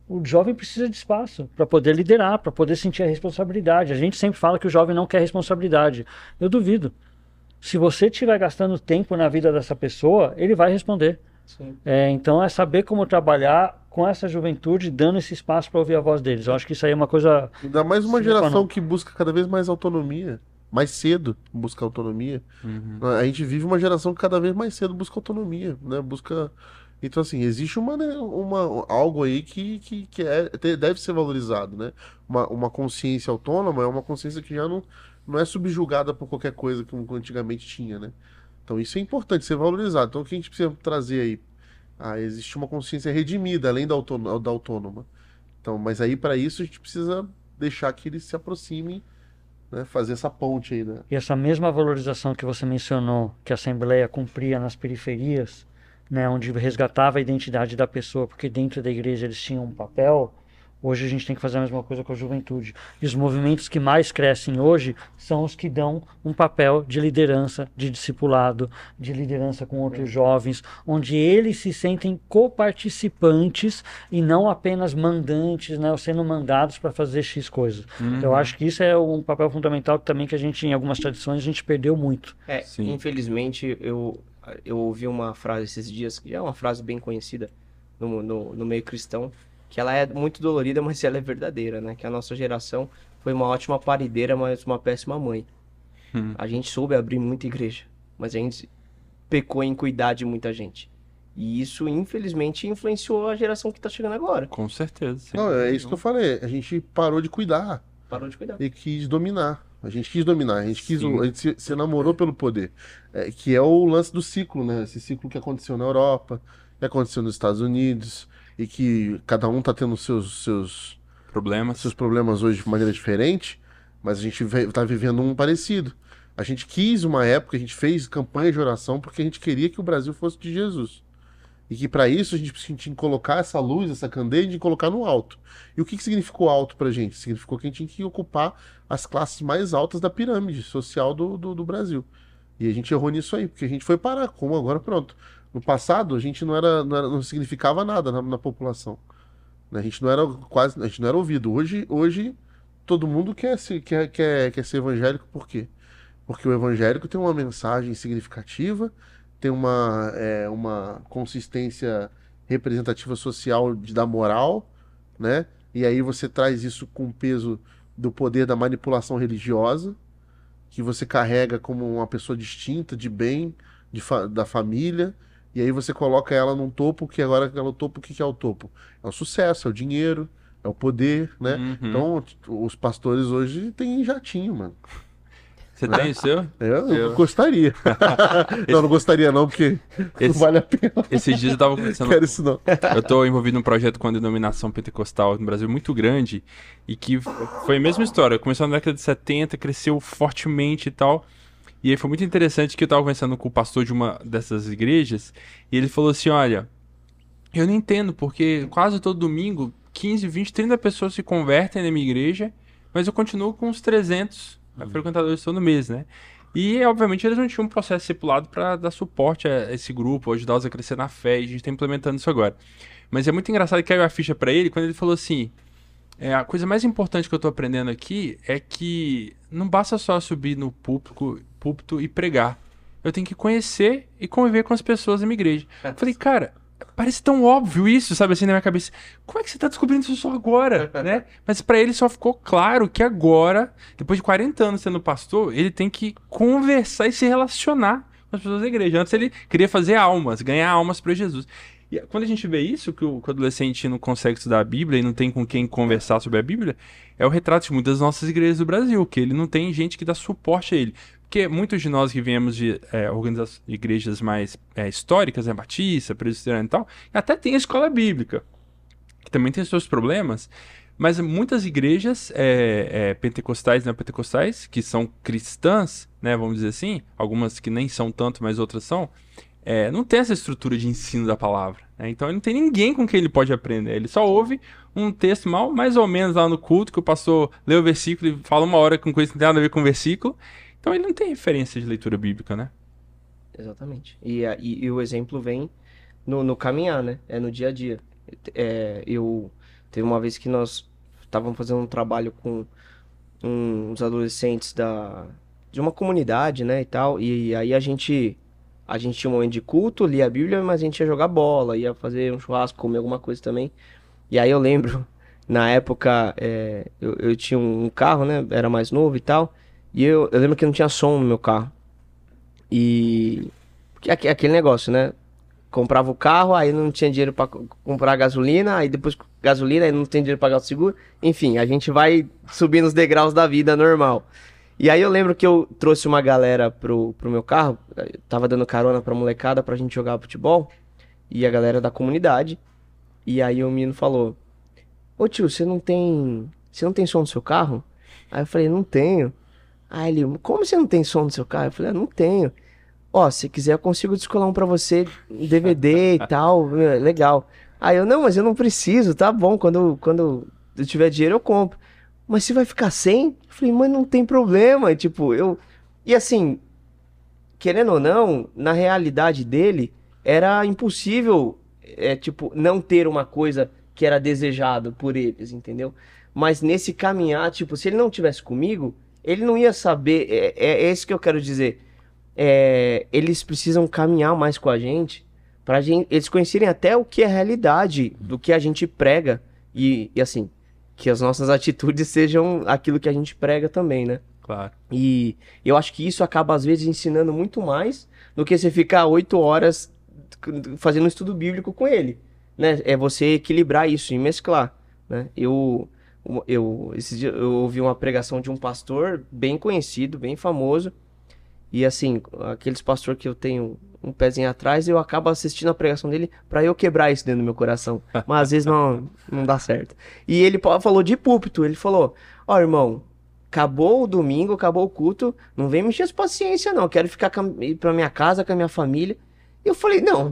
O jovem precisa de espaço para poder liderar, para poder sentir a responsabilidade. A gente sempre fala que o jovem não quer responsabilidade. Eu duvido. Se você estiver gastando tempo na vida dessa pessoa, ele vai responder. Sim. Então é saber como trabalhar com essa juventude, dando esse espaço para ouvir a voz deles. Eu acho que isso aí é uma coisa... Ainda mais uma sine qua geração non. que busca cada vez mais autonomia, mais cedo busca autonomia. A gente vive uma geração que cada vez mais cedo busca autonomia, né? Busca... Então, assim, existe algo aí que deve ser valorizado, né? Uma consciência autônoma é uma consciência que já não é subjugada por qualquer coisa que antigamente tinha, né? Então, isso é importante ser valorizado. Então, o que a gente precisa trazer aí? Existe uma consciência redimida, além da autônoma. Então, mas aí, para isso, a gente precisa deixar que eles se aproximem, né? Fazer essa ponte aí, né? E essa mesma valorização que você mencionou, que a Assembleia cumpria nas periferias, né, onde resgatava a identidade da pessoa, porque dentro da igreja eles tinham um papel, hoje a gente tem que fazer a mesma coisa com a juventude. E os movimentos que mais crescem hoje são os que dão um papel de liderança, de discipulado, de liderança com outros jovens, onde eles se sentem coparticipantes e não apenas mandantes, né, ou sendo mandados para fazer X coisas. Eu acho que isso é um papel fundamental também que a gente, em algumas tradições, a gente perdeu muito. Sim. Infelizmente, eu ouvi uma frase esses dias, que é uma frase bem conhecida no meio cristão, que ela é muito dolorida, mas ela é verdadeira, né? Que a nossa geração foi uma ótima parideira, mas uma péssima mãe. A gente soube abrir muita igreja, mas a gente pecou em cuidar de muita gente. E isso, infelizmente, influenciou a geração que tá chegando agora. Com certeza. sem Não, é dúvida isso que eu falei. A gente parou de cuidar Parou de cuidar. e quis dominar. A gente quis dominar, a gente Sim. se enamorou pelo poder. Que é o lance do ciclo, né? Esse ciclo que aconteceu na Europa, que aconteceu nos Estados Unidos, e que cada um tá tendo seus Problemas. problemas hoje de maneira diferente, mas a gente tá vivendo um parecido. A gente quis uma época, a gente fez campanha de oração porque a gente queria que o Brasil fosse de Jesus. E que para isso a gente tinha que colocar essa luz, essa candeia, de colocar no alto. E o que significou alto pra gente? Significou que a gente tinha que ocupar as classes mais altas da pirâmide social do Brasil. E a gente errou nisso aí, porque a gente foi parar. Como agora? Pronto. No passado, a gente não significava nada na população. Né? A gente não era ouvido. Hoje todo mundo quer ser evangélico, por quê? Porque o evangélico tem uma mensagem significativa, tem uma consistência representativa social da moral, né? E aí você traz isso com o peso do poder da manipulação religiosa, que você carrega como uma pessoa distinta, de bem, da família, e aí você coloca ela num topo, que agora ela é o topo, o que que é o topo? É o sucesso, é o dinheiro, é o poder, né? Uhum. Então, os pastores hoje têm jatinho, mano. Você tem o seu? Eu gostaria. Não gostaria não, porque não vale a pena. Esses dias eu tava conversando. Não quero isso não. Eu tô envolvido num projeto com a denominação pentecostal no Brasil muito grande e que foi a mesma história. Começou na década de 70, cresceu fortemente e tal. E aí foi muito interessante que eu tava conversando com o pastor de uma dessas igrejas e ele falou assim, olha, eu não entendo porque quase todo domingo 15, 20, 30 pessoas se convertem na minha igreja, mas eu continuo com uns 300 frequentadores todo mês, né? E, obviamente, eles não tinham um processo estipulado para dar suporte a esse grupo, ajudá-los a crescer na fé, e a gente tá implementando isso agora. Mas é muito engraçado que caiu a ficha para ele quando ele falou assim, a coisa mais importante que eu tô aprendendo aqui é que não basta só subir no púlpito e pregar. Eu tenho que conhecer e conviver com as pessoas da minha igreja. Eu falei, cara, parece tão óbvio isso, sabe, assim, na minha cabeça. Como é que você tá descobrindo isso só agora, né? Mas pra ele só ficou claro que agora, depois de 40 anos sendo pastor, ele tem que conversar e se relacionar com as pessoas da igreja. Antes ele queria fazer almas, ganhar almas pra Jesus. E quando a gente vê isso, que o adolescente não consegue estudar a Bíblia e não tem com quem conversar sobre a Bíblia, é o retrato de muitas das nossas igrejas do Brasil, que ele não tem gente que dá suporte a ele. Porque muitos de nós que viemos de igrejas mais históricas, né, batista, presbiteriana e tal, até tem a escola bíblica, que também tem seus problemas, mas muitas igrejas pentecostais e neopentecostais, que são cristãs, né, vamos dizer assim, algumas que nem são tanto, mas outras são, não tem essa estrutura de ensino da palavra. Né? Então ele não tem ninguém com quem ele pode aprender. Ele só ouve um texto mais ou menos lá no culto, que o pastor lê o versículo e fala uma hora com coisa que não tem nada a ver com o versículo. Então ele não tem referência de leitura bíblica, né? Exatamente. E o exemplo vem no caminhar, né? É no dia a dia. Teve uma vez que nós estávamos fazendo um trabalho com uns adolescentes de uma comunidade, né, e tal, e aí a gente tinha um momento de culto, lia a Bíblia, mas a gente ia jogar bola, ia fazer um churrasco, comer alguma coisa também. E aí eu lembro, na época, eu tinha um carro, né, era mais novo e tal, e eu lembro que não tinha som no meu carro. E aquele negócio, né? Comprava o carro, aí não tinha dinheiro pra comprar gasolina, aí depois gasolina, aí não tem dinheiro pra pagar o seguro. Enfim, a gente vai subindo os degraus da vida normal. E aí eu lembro que eu trouxe uma galera pro meu carro, tava dando carona pra molecada pra gente jogar futebol, e a galera da comunidade. E aí o menino falou, ô tio, você não tem som no seu carro? Aí eu falei, não tenho. Aí ele, como você não tem som no seu carro? Eu falei, não tenho. Ó, se quiser eu consigo descolar um pra você, DVD e tal, legal. Aí eu, não, mas eu não preciso, tá bom, quando eu tiver dinheiro eu compro. Mas você vai ficar sem? Eu falei, mas não tem problema, tipo, E assim, querendo ou não, na realidade dele, era impossível, tipo, não ter uma coisa que era desejado por eles, entendeu? Mas nesse caminhar, tipo, se ele não tivesse comigo, ele não ia saber, é isso que eu quero dizer. Eles precisam caminhar mais com a gente, pra eles conhecerem até o que é a realidade do que a gente prega, e assim, que as nossas atitudes sejam aquilo que a gente prega também, né? Claro. E eu acho que isso acaba, às vezes, ensinando muito mais do que você ficar 8 horas fazendo um estudo bíblico com ele, né? É você equilibrar isso e mesclar, né? Esses dias eu ouvi uma pregação de um pastor bem conhecido, bem famoso, e assim, aqueles pastor que eu tenho um pezinho atrás, eu acabo assistindo a pregação dele pra eu quebrar isso dentro do meu coração. Mas às vezes não dá certo. E ele falou de púlpito, ele falou, ó, irmão, acabou o domingo, acabou o culto, não vem mexer as paciência não, quero ir pra minha casa com a minha família. E eu falei, não,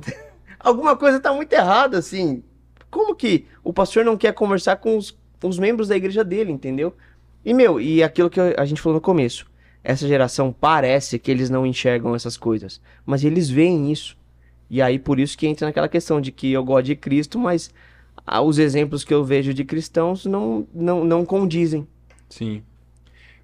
alguma coisa tá muito errada, assim. Como que o pastor não quer conversar com os membros da igreja dele, entendeu? E aquilo que a gente falou no começo, essa geração parece que eles não enxergam essas coisas, mas eles veem isso. E aí, por isso que entra naquela questão de que eu gosto de Cristo, mas os exemplos que eu vejo de cristãos não condizem. Sim.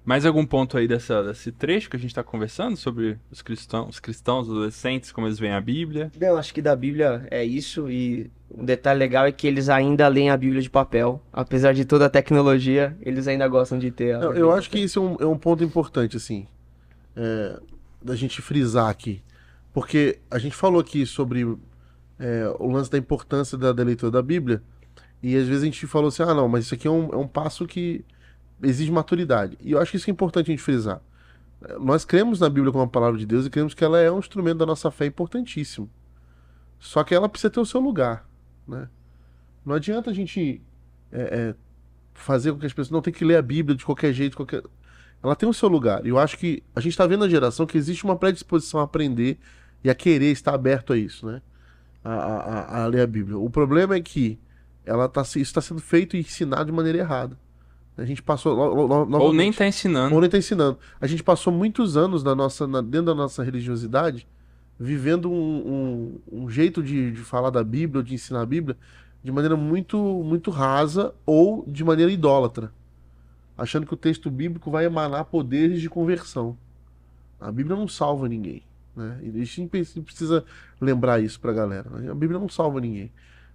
Mais algum ponto aí desse trecho que a gente está conversando sobre os cristãos, os adolescentes, como eles veem a Bíblia? Não, acho que da Bíblia é isso, e um detalhe legal é que eles ainda leem a Bíblia de papel. Apesar de toda a tecnologia, eles ainda gostam de ter a Bíblia Eu de acho que papel. isso é um ponto importante, assim, da gente frisar aqui. Porque a gente falou aqui sobre o lance da importância da leitura da Bíblia, e às vezes a gente falou assim, ah, não, mas isso aqui é um passo que exige maturidade. E eu acho que isso é importante a gente frisar. Nós cremos na Bíblia como a palavra de Deus e cremos que ela é um instrumento da nossa fé importantíssimo. Só que ela precisa ter o seu lugar, né? Não adianta a gente fazer com que as pessoas não tenham que ler a Bíblia de qualquer jeito, ela tem o seu lugar. E eu acho que a gente está vendo na geração que existe uma predisposição a aprender e a querer estar aberto a isso, né? A ler a Bíblia. O problema é que isso está sendo feito e ensinado de maneira errada. A gente passou. Ou nem está ensinando. Ou nem está ensinando. A gente passou muitos anos dentro da nossa religiosidade vivendo um jeito de falar da Bíblia, ou de ensinar a Bíblia, de maneira muito, muito rasa ou de maneira idólatra. Achando que o texto bíblico vai emanar poderes de conversão. A Bíblia não salva ninguém, né? E a gente precisa lembrar isso pra galera, né? A Bíblia não salva ninguém.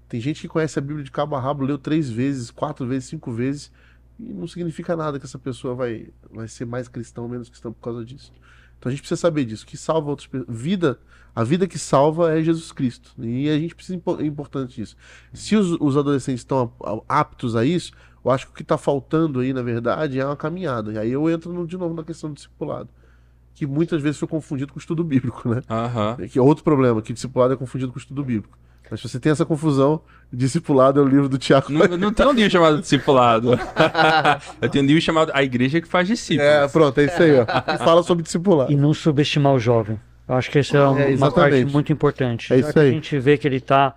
Tem gente que conhece a Bíblia de cabo a rabo, leu 3 vezes, 4 vezes, 5 vezes, e não significa nada que essa pessoa vai ser mais cristão ou menos cristão por causa disso. Então a gente precisa saber disso. O que salva outras pessoas. A vida que salva é Jesus Cristo. E a gente precisa, é importante isso. Se os adolescentes estão aptos a isso, eu acho que o que está faltando aí, na verdade, é uma caminhada. E aí eu entro de novo na questão do discipulado, que muitas vezes foi confundido com o estudo bíblico, né? Que é outro problema, que discipulado é confundido com o estudo bíblico. Mas se você tem essa confusão, discipulado é o livro do Tiago. Não tem um livro chamado Discipulado. Eu tenho um livro chamado A Igreja que Faz Discípulos. Pronto, é isso aí, ó. Que fala sobre discipulado. E não subestimar o jovem. Eu acho que essa é uma parte muito importante. É Já isso que aí. a gente vê que ele tá,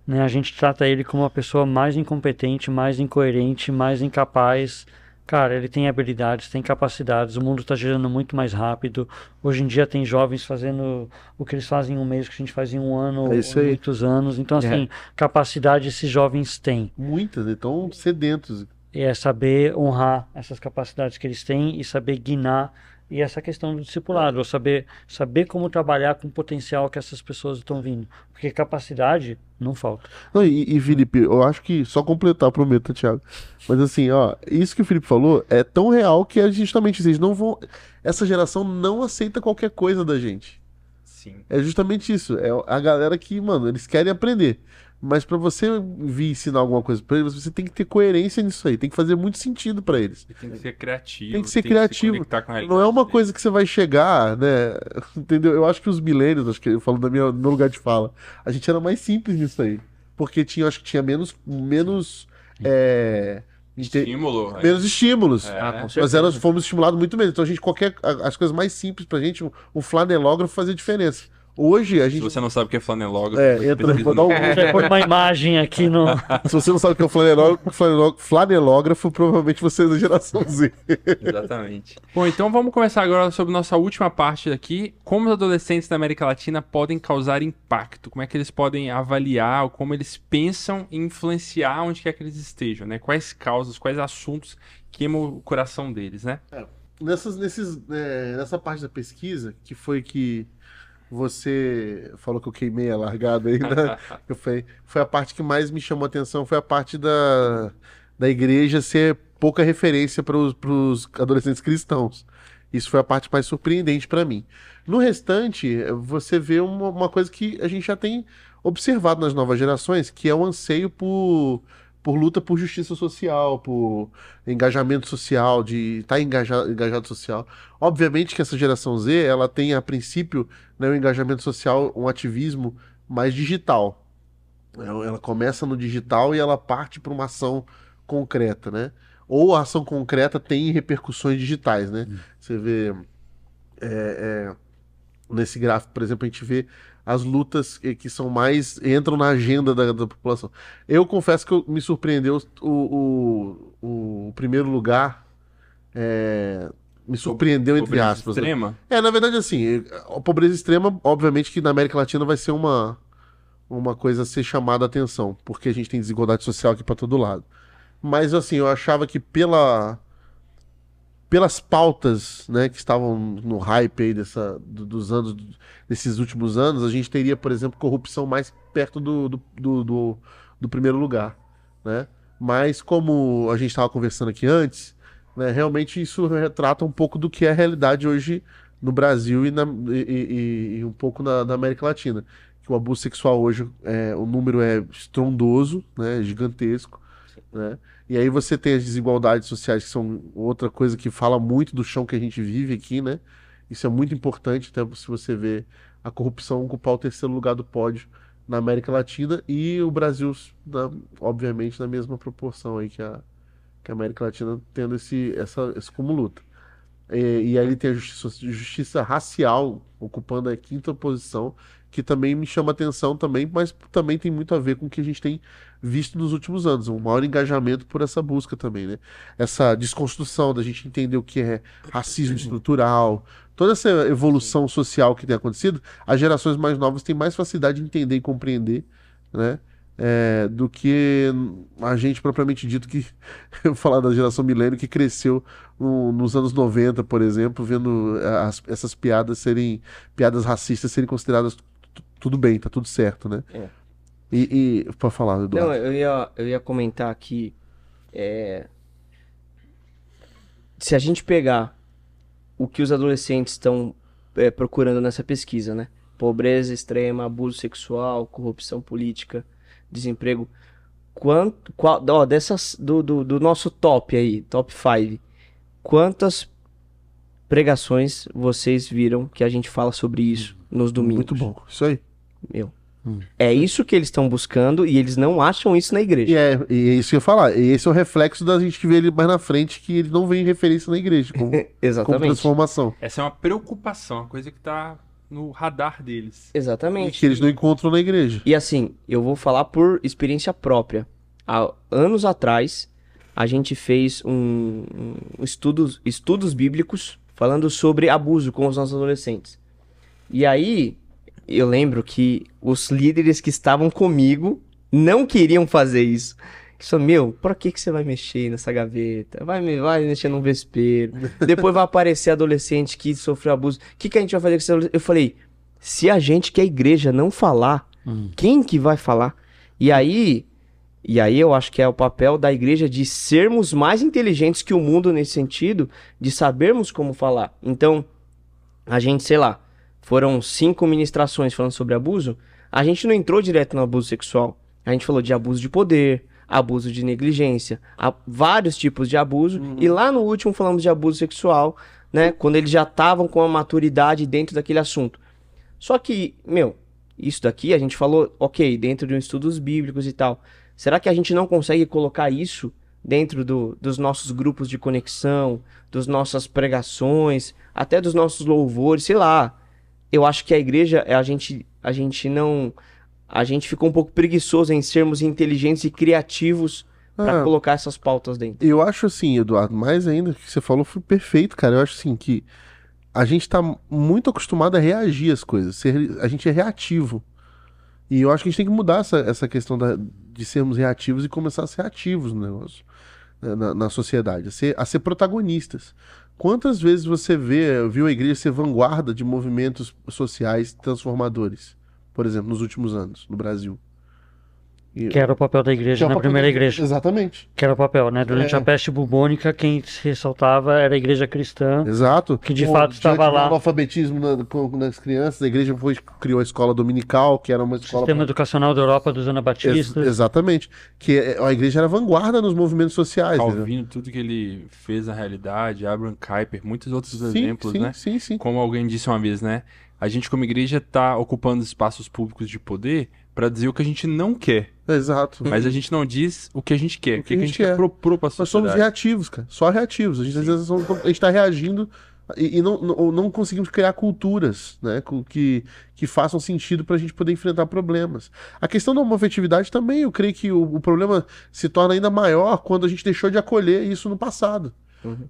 né, a gente trata ele como uma pessoa mais incompetente, mais incoerente, mais incapaz. Cara, ele tem habilidades, tem capacidades, o mundo está girando muito mais rápido. Hoje em dia tem jovens fazendo o que eles fazem em um mês, que a gente faz em um ano, É isso ou aí. muitos anos. Então, assim, capacidade esses jovens têm. Muitas, então sedentos. E é saber honrar essas capacidades que eles têm e saber guinar. E essa questão do discipulado, ou saber como trabalhar com o potencial que essas pessoas estão vindo. Porque capacidade não falta. Não, e Felipe, eu acho que, só completar, prometo, Thiago. Mas assim, ó, isso que o Felipe falou é tão real que é justamente isso. Eles não vão. Essa geração não aceita qualquer coisa da gente. Sim. É justamente isso. É a galera que, mano, eles querem aprender. Mas pra você vir ensinar alguma coisa pra eles, você tem que ter coerência nisso aí. Tem que fazer muito sentido pra eles. Tem que ser criativo. Tem que ser criativo. Se conectar com a Não é realidade uma deles. coisa que você vai chegar, né? Entendeu? Eu acho que os milênios, acho que eu falo do meu lugar de fala, a gente era mais simples nisso aí. Porque acho que tinha menos Estímulo. menos estímulos. É. Com certeza. Nós fomos estimulados muito menos. Então a gente, as coisas mais simples pra gente, um flanelógrafo fazia diferença. Hoje a Se gente. você não sabe o que é flanelógrafo, Vou dar um Vou pôr uma imagem aqui no. Se você não sabe o que é um flanelógrafo, provavelmente você é da geração Z. Exatamente. Bom, então vamos começar agora sobre nossa última parte aqui. Como os adolescentes da América Latina podem causar impacto? Como é que eles podem avaliar, ou como eles pensam em influenciar onde quer que eles estejam, né? Quais causas, quais assuntos queimam o coração deles, né? Nessa parte da pesquisa, que foi que você falou que eu queimei a largada aí, né? Foi a parte que mais me chamou a atenção, foi a parte da igreja ser pouca referência para os adolescentes cristãos. Isso foi a parte mais surpreendente para mim. No restante, você vê uma coisa que a gente já tem observado nas novas gerações, que é o anseio por luta por justiça social, por engajamento social, de estar engajado social. Obviamente que essa geração Z, ela tem a princípio, né, um engajamento social, um ativismo mais digital. Ela começa no digital e ela parte para uma ação concreta, né? Ou a ação concreta tem repercussões digitais, né? Você vê nesse gráfico, por exemplo, a gente vê as lutas que são mais entram na agenda da população. Eu confesso que me surpreendeu o primeiro lugar, me surpreendeu entre Pobreza aspas. Né? extrema? Na verdade, assim, a pobreza extrema, obviamente que na América Latina vai ser uma uma coisa a ser chamada a atenção, porque a gente tem desigualdade social aqui para todo lado. Mas assim, eu achava que pelas pautas, né, que estavam no hype aí dos anos, desses últimos anos, a gente teria, por exemplo, corrupção mais perto do primeiro lugar, né? Mas como a gente estava conversando aqui antes, né, realmente isso retrata um pouco do que é a realidade hoje no Brasil e um pouco na América Latina. Que o abuso sexual hoje, o número é estrondoso, né, gigantesco, né? E aí você tem as desigualdades sociais, que são outra coisa que fala muito do chão que a gente vive aqui, né? Isso é muito importante, até se você vê a corrupção ocupar o terceiro lugar do pódio na América Latina e o Brasil, obviamente, na mesma proporção aí que a América Latina tendo esse como luta. E aí ele tem a justiça racial ocupando a quinta posição, que também me chama atenção também, mas também tem muito a ver com o que a gente tem visto nos últimos anos, um maior engajamento por essa busca também, né? Essa desconstrução da gente entender o que é racismo estrutural, toda essa evolução social que tem acontecido, as gerações mais novas têm mais facilidade de entender e compreender, né? Do que a gente propriamente dito, que eu vou falar da geração milênio que cresceu nos anos 90, por exemplo, vendo essas piadas racistas serem consideradas tudo bem, tá tudo certo, né? E pode falar, Eduardo. Não, eu ia comentar aqui, se a gente pegar o que os adolescentes estão procurando nessa pesquisa, né? Pobreza extrema, abuso sexual, corrupção política, desemprego. Do nosso top aí, top 5, quantas pregações vocês viram que a gente fala sobre isso nos domingos? Muito bom, isso aí. É isso que eles estão buscando e eles não acham isso na igreja. E é isso que eu ia falar. E esse é o reflexo da gente que vê ele mais na frente, que ele não vê em referência na igreja, como transformação. Essa é uma preocupação, uma coisa que tá no radar deles. Exatamente. E que eles não encontram na igreja. E assim, eu vou falar por experiência própria. Há anos atrás, a gente fez estudos bíblicos falando sobre abuso com os nossos adolescentes. E aí, eu lembro que os líderes que estavam comigo não queriam fazer isso. Só, pra que você vai mexer nessa gaveta? Vai mexer num vespeiro. Depois vai aparecer adolescente que sofreu abuso. O que a gente vai fazer com esse adolescente? Eu falei, se a gente que é igreja não falar, quem que vai falar? E aí eu acho que é o papel da igreja de sermos mais inteligentes que o mundo nesse sentido, de sabermos como falar. Então, a gente, sei lá, foram 5 ministrações falando sobre abuso, a gente não entrou direto no abuso sexual. A gente falou de abuso de poder, abuso de negligência, vários tipos de abuso. E lá no último falamos de abuso sexual, né? Quando eles já estavam com a maturidade dentro daquele assunto. Só que, isso daqui a gente falou, ok, dentro de estudos bíblicos e tal. Será que a gente não consegue colocar isso dentro dos nossos grupos de conexão, das nossas pregações, até dos nossos louvores, sei lá? Eu acho que a igreja, a gente ficou um pouco preguiçoso em sermos inteligentes e criativos para colocar essas pautas dentro. Eu acho assim, Eduardo, mais ainda, o que você falou foi perfeito, cara. Eu acho assim que a gente tá muito acostumado a reagir às coisas. A gente é reativo. E eu acho que a gente tem que mudar essa questão de sermos reativos e começar a ser ativos no negócio, na sociedade, a ser protagonistas. Quantas vezes você viu a igreja ser vanguarda de movimentos sociais transformadores, por exemplo, nos últimos anos, no Brasil? Que era o papel da igreja na primeira igreja. Exatamente. Que era o papel, né? Durante a peste bubônica, quem se ressaltava era a igreja cristã. Exato. Que de fato estava lá. O analfabetismo nas crianças, a igreja criou a escola dominical, que era uma escola... Sistema educacional da Europa dos Anabatistas. Exatamente. Que a igreja era vanguarda nos movimentos sociais. Calvino, tudo que ele fez na realidade, Abraham Kuyper, muitos outros exemplos, né? Sim. Como alguém disse uma vez, né? A gente, como igreja, está ocupando espaços públicos de poder para dizer o que a gente não quer. Exato. Mas a gente não diz o que a gente quer, o que a gente quer propor para a sociedade. Nós somos reativos, cara. Só reativos. A gente às vezes está reagindo e não conseguimos criar culturas, né, que façam sentido para a gente poder enfrentar problemas. A questão da homoafetividade também, eu creio que o problema se torna ainda maior quando a gente deixou de acolher isso no passado.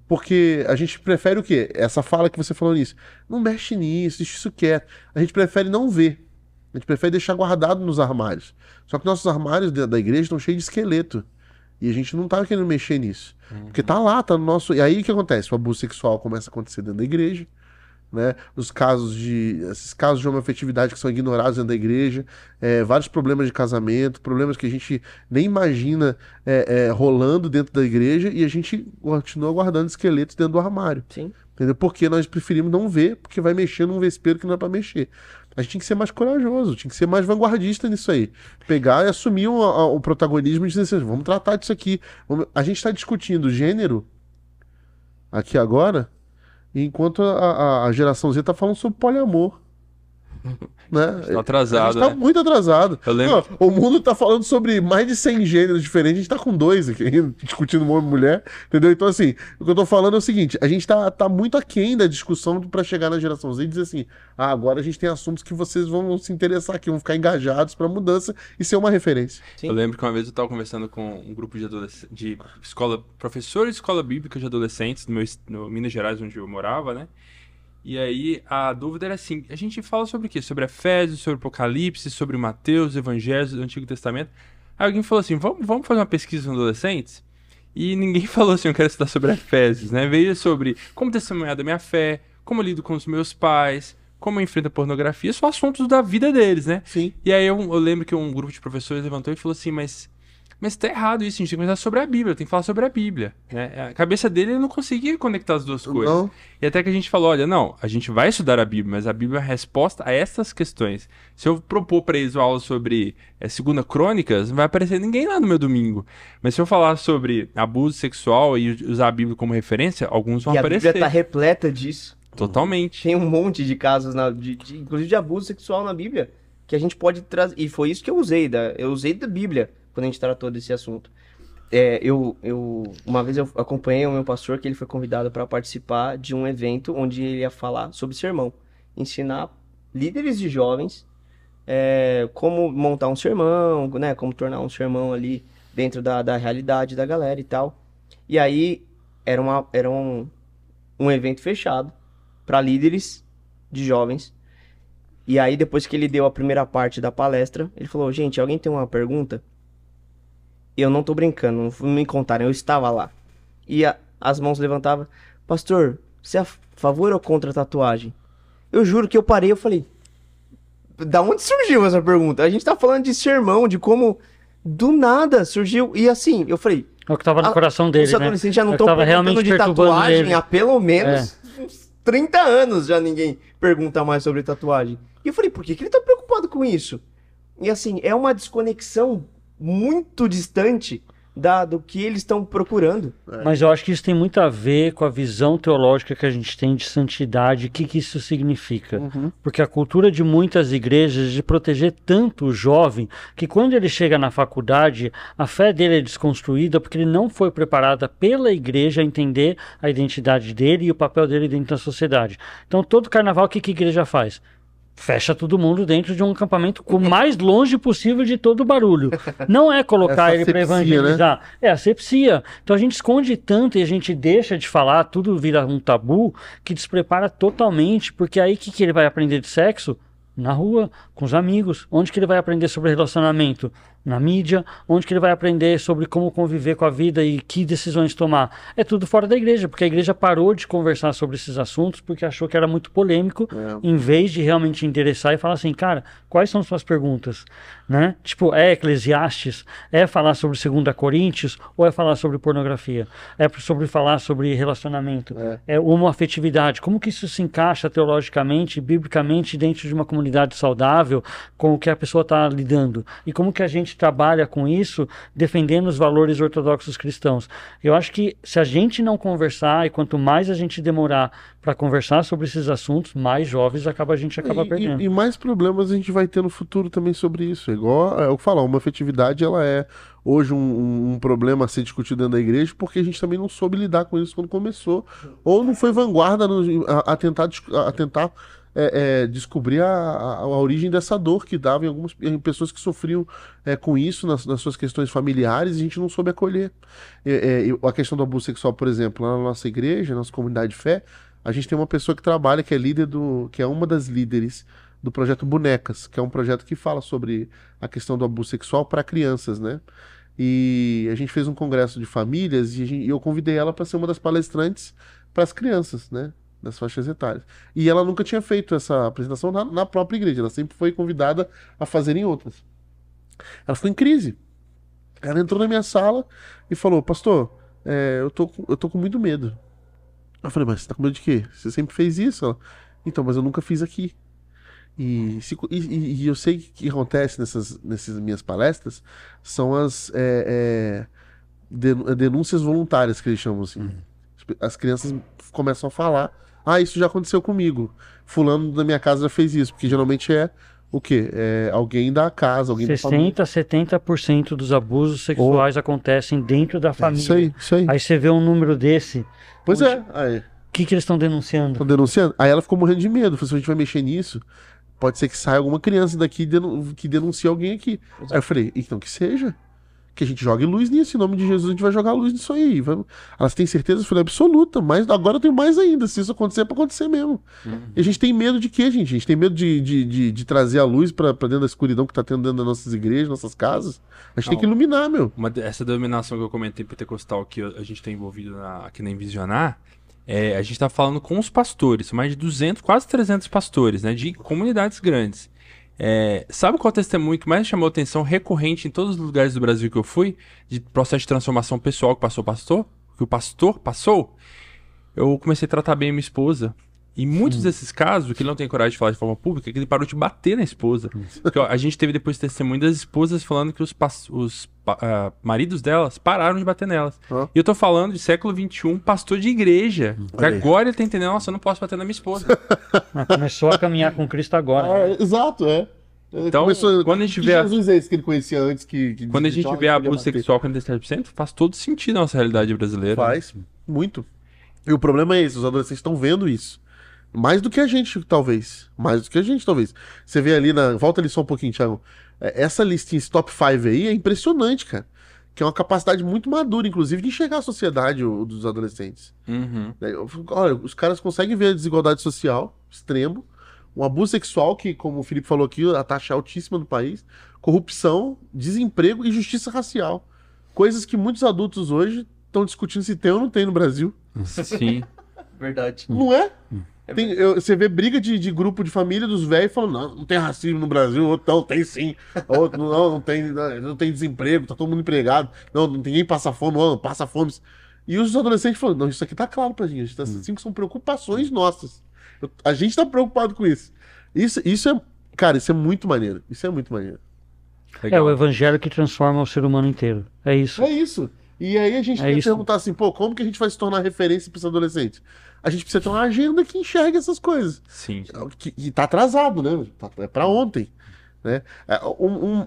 Porque a gente prefere o quê? Essa fala que você falou nisso. Não mexe nisso, deixa isso quieto. A gente prefere não ver. A gente prefere deixar guardado nos armários. Só que nossos armários da igreja estão cheios de esqueleto. E a gente não tá querendo mexer nisso. Porque tá lá, tá no nosso... E aí o que acontece? O abuso sexual começa a acontecer dentro da igreja, né? Esses casos de homoafetividade que são ignorados dentro da igreja, vários problemas de casamento, problemas que a gente nem imagina rolando dentro da igreja, e a gente continua guardando esqueletos dentro do armário. Sim. Entendeu? Porque nós preferimos não ver, porque vai mexer num vespeiro que não é pra mexer. A gente tinha que ser mais corajoso, tinha que ser mais vanguardista nisso aí. Pegar e assumir o protagonismo e dizer assim, vamos tratar disso aqui. A gente está discutindo gênero aqui agora, enquanto a geração Z tá falando sobre poliamor. Né? Tá atrasado, a gente tá né? muito atrasado. Eu lembro. Não, o mundo tá falando sobre mais de 100 gêneros diferentes, a gente tá com 2 aqui, discutindo homem e mulher, entendeu? Então, assim, o que eu tô falando é o seguinte, a gente tá muito aquém da discussão pra chegar na geração Z e dizer assim, agora a gente tem assuntos que vocês vão se interessar aqui, vão ficar engajados pra mudança e ser uma referência. Sim. Eu lembro que uma vez eu estava conversando com um grupo de professores de escola bíblica de adolescentes no Minas Gerais, onde eu morava, né? E aí a dúvida era assim, a gente fala sobre o quê? Sobre Efésios, sobre Apocalipse, sobre Mateus, Evangelhos do Antigo Testamento. Aí alguém falou assim, vamos fazer uma pesquisa com adolescentes? E ninguém falou assim, eu quero estudar sobre Efésios, né? Veio sobre como testemunhar da minha fé, como eu lido com os meus pais, como eu enfrento a pornografia, são assuntos da vida deles, né? Sim. E aí eu lembro que um grupo de professores levantou e falou assim, mas tá errado isso, a gente tem que conversar sobre a Bíblia, tem que falar sobre a Bíblia, né? A cabeça dele ele não conseguia conectar as duas coisas. Não. E até que a gente falou, olha, não, a gente vai estudar a Bíblia, mas a Bíblia é a resposta a essas questões. Se eu propor para eles uma aula sobre 2 Crônicas, não vai aparecer ninguém lá no meu domingo. Mas se eu falar sobre abuso sexual e usar a Bíblia como referência, alguns vão E a aparecer. Bíblia tá repleta disso. Totalmente. Tem um monte de casos, inclusive de abuso sexual na Bíblia, que a gente pode trazer. E foi isso que eu usei da Bíblia quando a gente tratou desse assunto. Uma vez eu acompanhei o meu pastor, que ele foi convidado para participar de um evento onde ele ia falar sobre sermão. Ensinar líderes de jovens como montar um sermão, né? Como tornar um sermão ali dentro da realidade da galera e tal. E aí era um evento fechado para líderes de jovens. E aí depois que ele deu a primeira parte da palestra, ele falou, gente, alguém tem uma pergunta? Eu não tô brincando, não me contaram, eu estava lá. E as mãos levantavam. Pastor, você é a favor ou contra a tatuagem? Eu juro que eu parei, eu falei, da onde surgiu essa pergunta? A gente tá falando de sermão, de como do nada surgiu. E assim, eu falei... É o que tava no coração dele, Os né? adolescentes já não É o que estão tava perguntando realmente de perturbando tatuagem ele. há pelo menos uns 30 anos já ninguém pergunta mais sobre tatuagem. E eu falei, por que ele tá preocupado com isso? E assim, é uma desconexão muito distante do que eles estão procurando. Mas eu acho que isso tem muito a ver com a visão teológica que a gente tem de santidade, o que isso significa. Porque a cultura de muitas igrejas é de proteger tanto o jovem, que quando ele chega na faculdade, a fé dele é desconstruída porque ele não foi preparado pela igreja a entender a identidade dele e o papel dele dentro da sociedade. Então todo carnaval, o que a igreja faz? Fecha todo mundo dentro de um acampamento o mais longe possível de todo o barulho. Não é colocar ele para evangelizar. Né? É asepsia. Então a gente esconde tanto e a gente deixa de falar, tudo vira um tabu, que desprepara totalmente, porque aí o que ele vai aprender de sexo? Na rua, com os amigos. Onde que ele vai aprender sobre relacionamento? Na mídia. Onde que ele vai aprender sobre como conviver com a vida e que decisões tomar? É tudo fora da igreja, porque a igreja parou de conversar sobre esses assuntos porque achou que era muito polêmico, em vez de realmente endereçar e falar assim, cara, quais são suas perguntas? Né? Tipo, é Eclesiastes? É falar sobre 2 Coríntios? Ou é falar sobre pornografia? É sobre falar sobre relacionamento? É homoafetividade? Como que isso se encaixa teologicamente, biblicamente, dentro de uma comunidade saudável com o que a pessoa está lidando? E como que a gente trabalha com isso, defendendo os valores ortodoxos cristãos? Eu acho que se a gente não conversar, e quanto mais a gente demorar para conversar sobre esses assuntos, mais jovens a gente acaba perdendo. E mais problemas a gente vai ter no futuro também sobre isso. Igual eu falo, uma afetividade ela é hoje um problema a ser discutido dentro da igreja, porque a gente também não soube lidar com isso quando começou, ou não foi vanguarda a tentar descobrir a origem dessa dor que dava em pessoas que sofriam com isso nas suas questões familiares, e a gente não soube acolher. A questão do abuso sexual, por exemplo, lá na nossa igreja, na nossa comunidade de fé, a gente tem uma pessoa que trabalha, que é líder que é uma das líderes do projeto Bonecas, que é um projeto que fala sobre a questão do abuso sexual para crianças, né? E a gente fez um congresso de famílias e eu convidei ela para ser uma das palestrantes para as crianças, né? Das faixas etárias. E ela nunca tinha feito essa apresentação na própria igreja, ela sempre foi convidada a fazer em outras. Ela ficou em crise. Ela entrou na minha sala e falou: Pastor, eu tô com muito medo. Eu falei: Mas você tá com medo de quê? Você sempre fez isso? Ela: Então, mas eu nunca fiz aqui. E eu sei que o que acontece nessas minhas palestras são as denúncias voluntárias, que eles chamam assim. As crianças começam a falar: Ah, isso já aconteceu comigo. Fulano da minha casa já fez isso. Porque geralmente é o quê? É alguém da casa, alguém da família. 60-70% dos abusos sexuais acontecem dentro da família. Isso aí. Aí você vê um número desse. Pois onde- é. Aí, O que eles estão denunciando? estão denunciando. Aí ela ficou morrendo de medo. Falou: Se a gente vai mexer nisso, pode ser que saia alguma criança daqui que denuncie alguém aqui. Aí eu falei: Então que seja. Que a gente jogue luz nisso. Em nome de Jesus, a gente vai jogar luz nisso aí. Elas têm certeza? Eu falei: Absoluta. Mas agora eu tenho mais ainda. Se isso acontecer, é pra acontecer mesmo. E a gente tem medo de quê, gente? A gente tem medo de trazer a luz pra dentro da escuridão que tá tendo dentro das nossas igrejas, nossas casas. A gente tem que iluminar, meu. Essa dominação que eu comentei pentecostal que a gente tá envolvido aqui na Envisionar, a gente tá falando com os pastores, mais de 200, quase 300 pastores, né, de comunidades grandes. Sabe qual testemunho que mais chamou atenção recorrente em todos os lugares do Brasil que eu fui, de processo de transformação pessoal que o pastor passou? Eu comecei a tratar bem a minha esposa. E muitos desses casos, que ele não tem coragem de falar de forma pública, é que ele parou de bater na esposa. Porque, ó, a gente teve depois testemunho das esposas falando que os maridos delas pararam de bater nelas. Ó. E eu tô falando de século XXI, pastor de igreja. Que Olha aí. agora ele tá entendendo: Nossa, eu não posso bater na minha esposa. Começou a caminhar com Cristo agora. Exato, Então, quando a gente que vê Jesus é esse que ele conhecia antes que Quando a gente vê abuso sexual com 37%, faz todo sentido na nossa realidade brasileira. Faz, muito. E o problema é esse: os adolescentes estão vendo isso. Mais do que a gente, talvez. Você vê ali Volta ali só um pouquinho, Thiago. Essa listinha, esse top 5 aí, é impressionante, cara. Que é uma capacidade muito madura, inclusive, de enxergar a sociedade dos adolescentes. Uhum. Olha, os caras conseguem ver a desigualdade social, extremo, um abuso sexual, que, como o Felipe falou aqui, a taxa é altíssima no país, corrupção, desemprego e justiça racial. Coisas que muitos adultos hoje estão discutindo se tem ou não tem no Brasil. Sim. Verdade. Não é? Você vê briga de grupo de família dos velhos falando: não tem racismo no Brasil. Outro: Não, tem sim. Outro: Não tem desemprego, tá todo mundo empregado. Não, ninguém passa fome. Não, passa fome. E os adolescentes falando: Não, isso aqui tá claro pra gente. Assim, que são preocupações nossas. A gente tá preocupado com isso. Isso é, cara, isso é muito maneiro. Isso é muito maneiro. É o evangelho que transforma o ser humano inteiro. É isso. É isso. E aí a gente tem que perguntar assim: como que a gente vai se tornar referência para esse adolescente? A gente precisa ter uma agenda que enxergue essas coisas. Sim. Que tá atrasado, né? É para ontem. Né?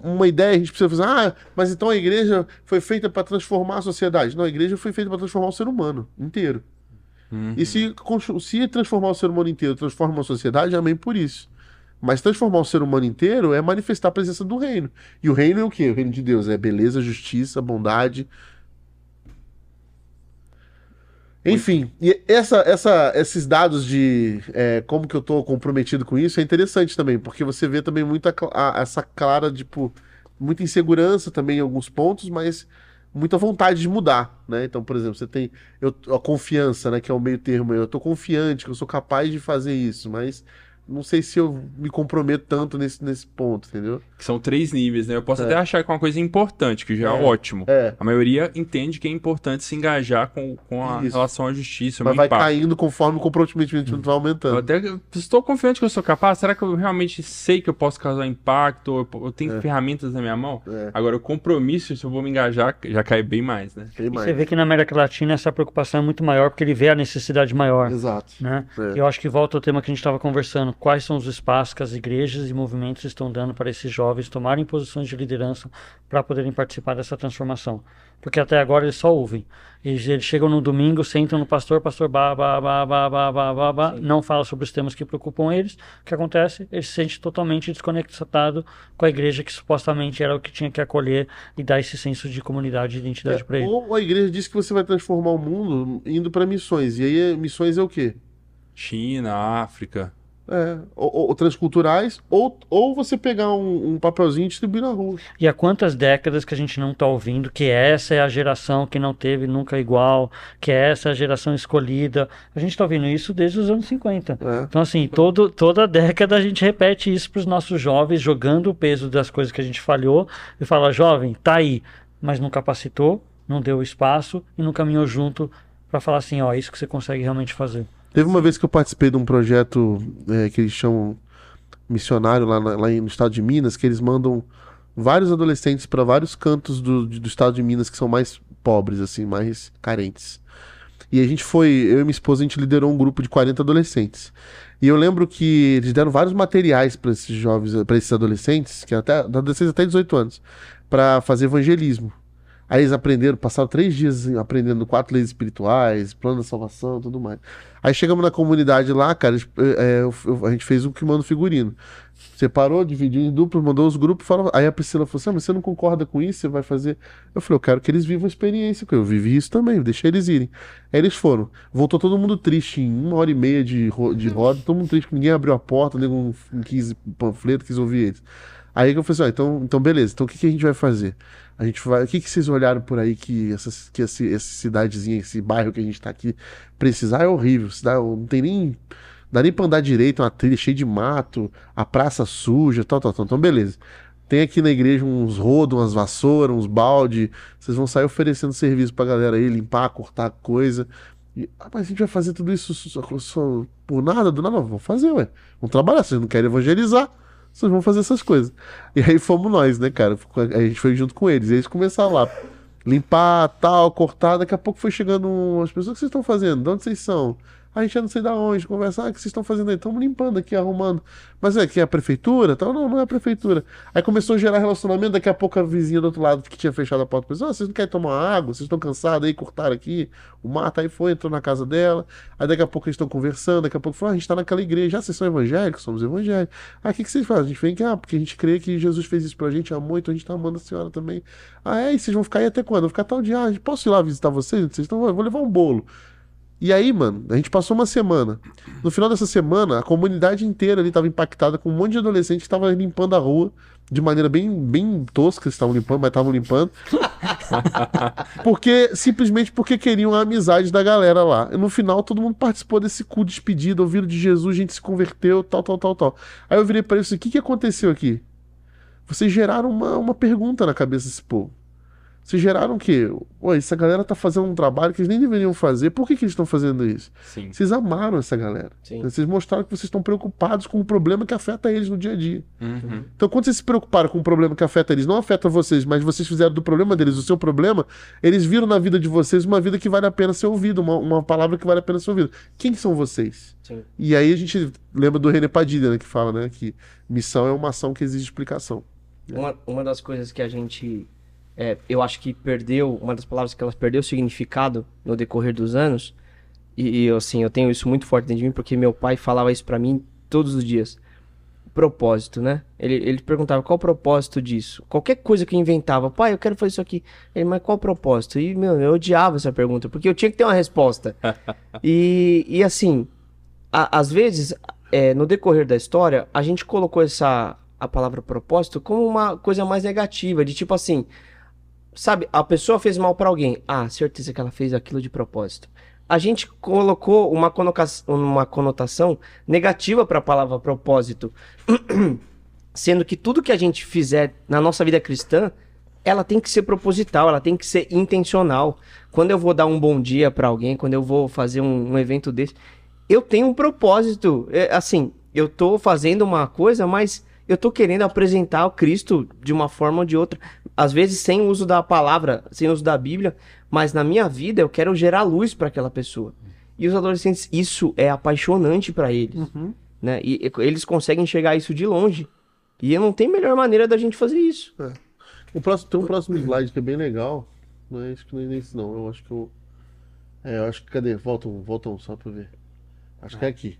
Uma ideia a gente precisa fazer: mas então a igreja foi feita para transformar a sociedade. Não, a igreja foi feita para transformar o ser humano inteiro. Uhum. E se transformar o ser humano inteiro transforma a sociedade, amém por isso. Mas transformar o ser humano inteiro é manifestar a presença do reino. E o reino é o quê? O reino de Deus é beleza, justiça, bondade. Enfim, e esses dados de como que eu tô comprometido com isso é interessante também, porque você vê também essa clara, tipo, muita insegurança também em alguns pontos, mas muita vontade de mudar, né? Então, por exemplo, você tem a confiança, né, que é o meio termo. Eu tô confiante que eu sou capaz de fazer isso, mas não sei se eu me comprometo tanto nesse ponto, entendeu? Que são 3 níveis, né? Eu posso até achar que é uma coisa importante, que já é ótimo. A maioria entende que é importante se engajar com a relação à justiça. Mas vai caindo conforme o comprometimento vai aumentando. Eu até estou confiante que eu sou capaz. Será que eu realmente sei que eu posso causar impacto? Eu tenho ferramentas na minha mão? Agora, o compromisso, se eu vou me engajar, já cai bem mais, né? E você vê que na América Latina essa preocupação é muito maior, porque ele vê a necessidade maior. Exato. Né? Eu acho que volta ao tema que a gente estava conversando. Quais são os espaços que as igrejas e movimentos estão dando para esses jovens tomarem posições de liderança para poderem participar dessa transformação? Porque até agora eles só ouvem. Eles chegam no domingo, sentam no pastor não fala sobre os temas que preocupam eles. O que acontece? Ele se sente totalmente desconectado com a igreja, que supostamente era o que tinha que acolher e dar esse senso de comunidade e identidade para ele. Ou a igreja diz que você vai transformar o mundo indo para missões. E aí missões é o quê? China, África. ou transculturais, ou você pegar um papelzinho e distribuir na rua. E há quantas décadas que a gente não está ouvindo que essa é a geração que não teve nunca igual, que essa é a geração escolhida. A gente está ouvindo isso desde os anos 50. Então, assim, toda década a gente repete isso para os nossos jovens, jogando o peso das coisas que a gente falhou e fala, jovem, tá aí, mas não capacitou, não deu espaço e não caminhou junto para falar assim, ó, isso que você consegue realmente fazer. Teve uma vez que eu participei de um projeto que eles chamam missionário lá no estado de Minas, que eles mandam vários adolescentes para vários cantos do estado de Minas que são mais pobres, assim, mais carentes. E a gente eu e minha esposa, a gente liderou um grupo de 40 adolescentes. E eu lembro que eles deram vários materiais para esses jovens, para esses adolescentes, que adolescentes até 18 anos, para fazer evangelismo. Aí eles passaram 3 dias aprendendo 4 leis espirituais, plano da salvação, tudo mais. Aí chegamos na comunidade lá, cara, a gente fez um que manda figurino. Separou, dividiu em duplos, mandou os grupos, aí a Priscila falou assim, mas você não concorda com isso? Você vai fazer... Eu falei, eu quero que eles vivam a experiência, porque eu vivi isso também, deixei eles irem. Aí eles foram. Voltou todo mundo triste, em 1h30 de roda, todo mundo triste, porque ninguém abriu a porta, ninguém quis panfleto, quis ouvir eles. Aí eu falei assim, então beleza, então o que a gente vai fazer? O que vocês olharam por aí que essa cidadezinha, esse bairro que a gente tá aqui, precisar é horrível, não tem nem, dá nem pra andar direito, uma trilha cheia de mato, a praça suja, tal. Então beleza. Tem aqui na igreja uns rodos, umas vassouras, uns balde, vocês vão sair oferecendo serviço pra galera aí, limpar, cortar coisa. Mas a gente vai fazer tudo isso só por nada, do nada? Vamos fazer, ué. Vamos trabalhar, vocês não querem evangelizar. Vocês vão fazer essas coisas. E aí fomos nós, né, cara? A gente foi junto com eles. E eles começaram lá, limpar, tal, cortar. Daqui a pouco foi chegando umas pessoas. O que vocês estão fazendo? De onde vocês são? A gente não sei de onde, conversar, o que vocês estão fazendo aí? Estamos limpando aqui, arrumando. Mas aqui é a prefeitura? Tal? Não é a prefeitura. Aí começou a gerar relacionamento, daqui a pouco a vizinha do outro lado que tinha fechado a porta pensou, vocês não querem tomar água? Vocês estão cansados aí, cortaram aqui o mato, aí entrou na casa dela. Aí daqui a pouco eles estão conversando, daqui a pouco falou, a gente está naquela igreja, vocês são evangélicos? Somos evangélicos. Aí o que vocês fazem? A gente vem aqui, porque a gente crê que Jesus fez isso pra gente, amou, então a gente tá amando a senhora também. E vocês vão ficar aí até quando? Vou ficar tal dia, posso ir lá visitar vocês? Vocês estão, eu vou levar um bolo. E aí, mano, a gente passou uma semana. No final dessa semana, a comunidade inteira ali estava impactada com um monte de adolescentes que estavam limpando a rua de maneira bem tosca, eles estavam limpando, mas estavam limpando. Simplesmente porque queriam a amizade da galera lá. E no final, todo mundo participou desse culto de despedida, ouviram de Jesus, a gente se converteu, tal. Aí eu virei para eles, o que aconteceu aqui? Vocês geraram uma pergunta na cabeça desse povo. Vocês geraram o quê? Essa galera tá fazendo um trabalho que eles nem deveriam fazer. Por que eles estão fazendo isso? Sim. Vocês amaram essa galera. Sim. Vocês mostraram que vocês estão preocupados com o problema que afeta eles no dia a dia. Uhum. Então, quando vocês se preocuparam com o problema que afeta eles, não afeta vocês, mas vocês fizeram do problema deles o seu problema, eles viram na vida de vocês uma vida que vale a pena ser ouvida, uma palavra que vale a pena ser ouvida. Quem são vocês? Sim. E aí a gente lembra do René Padilha, né, que fala, né, que missão é uma ação que exige explicação. Uma das coisas que a gente... eu acho que uma das palavras que ela perdeu o significado no decorrer dos anos, e assim, eu tenho isso muito forte dentro de mim, porque meu pai falava isso pra mim todos os dias. Propósito, né? Ele perguntava, qual o propósito disso? Qualquer coisa que eu inventava, pai, eu quero fazer isso aqui. Mas qual o propósito? E, eu odiava essa pergunta, porque eu tinha que ter uma resposta. E assim, às vezes, no decorrer da história, a gente colocou a palavra propósito como uma coisa mais negativa, de tipo assim... Sabe, a pessoa fez mal pra alguém. Certeza que ela fez aquilo de propósito. A gente colocou uma conotação negativa pra palavra propósito. Sendo que tudo que a gente fizer na nossa vida cristã, ela tem que ser proposital, ela tem que ser intencional. Quando eu vou dar um bom dia pra alguém, quando eu vou fazer um evento desse, eu tenho um propósito. Assim, eu tô fazendo uma coisa, mas... eu tô querendo apresentar o Cristo de uma forma ou de outra. Às vezes sem o uso da palavra, sem o uso da Bíblia, mas na minha vida eu quero gerar luz para aquela pessoa. E os adolescentes, isso é apaixonante para eles. Né? E eles conseguem enxergar isso de longe. E não tem melhor maneira da gente fazer isso. Tem um próximo slide que é bem legal. Não é isso que nem isso não. Eu acho que eu acho que cadê? Voltam só para ver. Acho que é aqui.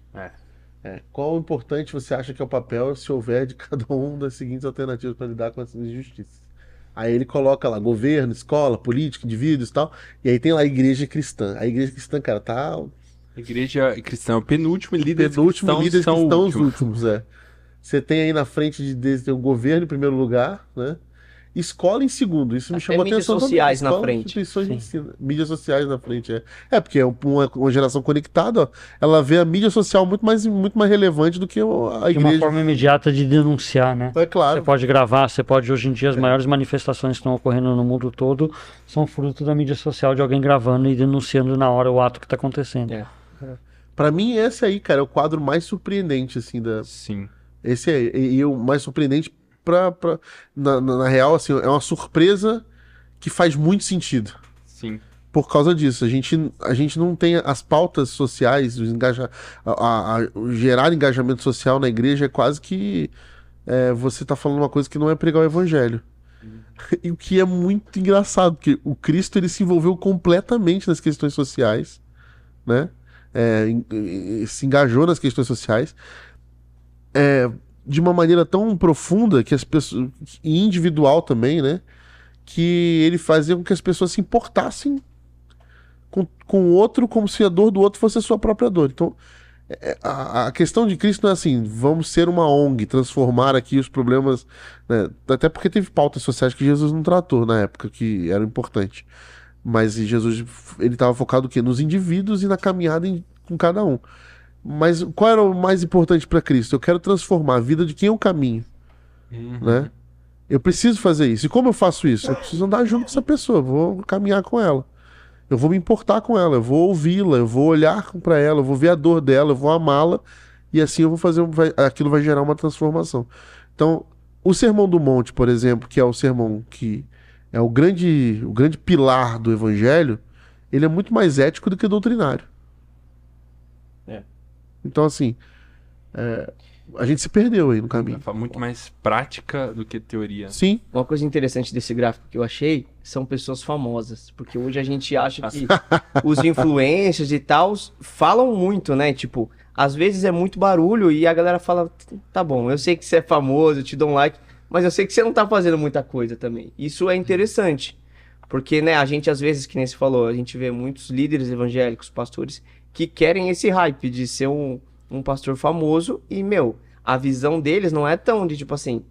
Qual importante você acha que é o papel se houver de cada um das seguintes alternativas para lidar com essas injustiças? Aí ele coloca lá governo, escola, política, indivíduos e tal. E aí tem lá a igreja cristã. A igreja cristã, cara, tá Igreja cristã é o penúltimo e líderes Penúltimo, cristãos líderes são que estão o os último. últimos, é. Você tem aí na frente tem o governo em primeiro lugar, né? Escola em segundo, isso me Até chamou a mídias atenção sociais também. na Escola, frente. instituições de Sim. ensino, mídias sociais na frente, é. É, porque é uma geração conectada, ó, ela vê a mídia social muito mais relevante do que a De uma igreja. forma imediata de denunciar, né? É claro. Você pode gravar, você pode, hoje em dia, as maiores manifestações que estão ocorrendo no mundo todo são fruto da mídia social, de alguém gravando e denunciando na hora o ato que está acontecendo. É. Pra mim, esse aí, cara, é o quadro mais surpreendente, assim, Sim. Esse aí, e o mais surpreendente na real, assim, é uma surpresa que faz muito sentido. Sim. Por causa disso, a gente não tem as pautas sociais, o gerar engajamento social na igreja é quase que você tá falando uma coisa que não é pregar o evangelho. E o que é muito engraçado, porque o Cristo ele se envolveu completamente nas questões sociais, né? Se engajou nas questões sociais de uma maneira tão profunda que as pessoas, e individual também, né? Que ele fazia com que as pessoas se importassem com o outro como se a dor do outro fosse a sua própria dor. Então, a questão de Cristo não é assim, vamos ser uma ONG, transformar aqui os problemas, né? Até porque teve pautas sociais que Jesus não tratou na época, que era importante. Mas Jesus, ele estava focado o quê? Nos indivíduos e na caminhada com cada um. Mas qual era o mais importante para Cristo? Eu quero transformar a vida de quem eu caminho, né? Eu preciso fazer isso. E como eu faço isso? Eu preciso andar junto com essa pessoa, eu vou caminhar com ela. Eu vou me importar com ela, eu vou ouvi-la, eu vou olhar para ela, eu vou ver a dor dela, eu vou amá-la, e assim eu vou fazer, aquilo vai gerar uma transformação. Então, o Sermão do Monte, por exemplo, que é o sermão que é o grande pilar do evangelho, ele é muito mais ético do que doutrinário. Então, assim, a gente se perdeu aí no caminho. Muito mais prática do que teoria. Sim. Uma coisa interessante desse gráfico que eu achei são pessoas famosas, porque hoje a gente acha que os influencers e tal falam muito, né? Tipo, às vezes é muito barulho e a galera fala, tá bom, eu sei que você é famoso, eu te dou um like, mas eu sei que você não tá fazendo muita coisa também. Isso é interessante, porque, né, a gente às vezes, que nem você falou, a gente vê muitos líderes evangélicos, pastores, que querem esse hype de ser um pastor famoso e, a visão deles não é tão de, tipo assim,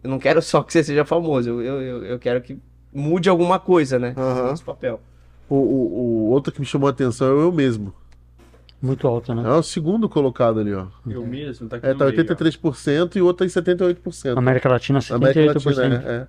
eu não quero só que você seja famoso, eu quero que mude alguma coisa, né? Aham. Nesse papel. O outro que me chamou a atenção é eu mesmo. Muito alto, né? É o segundo colocado ali, ó. Eu mesmo, tá aqui Tá no meio, ó. 83% e o outro tá em 78%. América Latina, 78%. América Latina,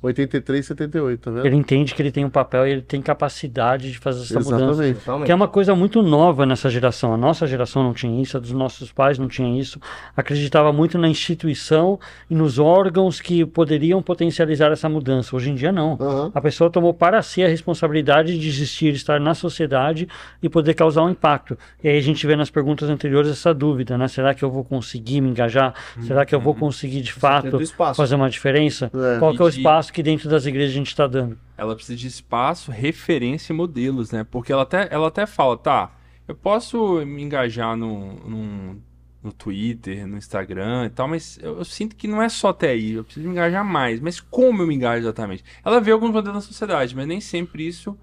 83, 78, tá vendo? Ele entende que ele tem um papel e ele tem capacidade de fazer essa mudança. Exatamente. Totalmente. Que é uma coisa muito nova nessa geração. A nossa geração não tinha isso, a dos nossos pais não tinha isso. Acreditava muito na instituição e nos órgãos que poderiam potencializar essa mudança. Hoje em dia, não. Aham. A pessoa tomou para si a responsabilidade de existir, estar na sociedade e poder causar um impacto. E aí a gente vê nas perguntas anteriores essa dúvida, né? Será que eu vou conseguir me engajar? Será que eu vou conseguir, de fato, do espaço. fazer uma diferença? É. Qual que é o E de- espaço que dentro das igrejas a gente está dando? Ela precisa de espaço, referência e modelos, né? Porque ela até fala, tá, eu posso me engajar no Twitter, no Instagram e tal, mas eu sinto que não é só até aí, eu preciso me engajar mais. Mas como eu me engajo exatamente? Ela vê alguns modelos na sociedade, mas nem sempre isso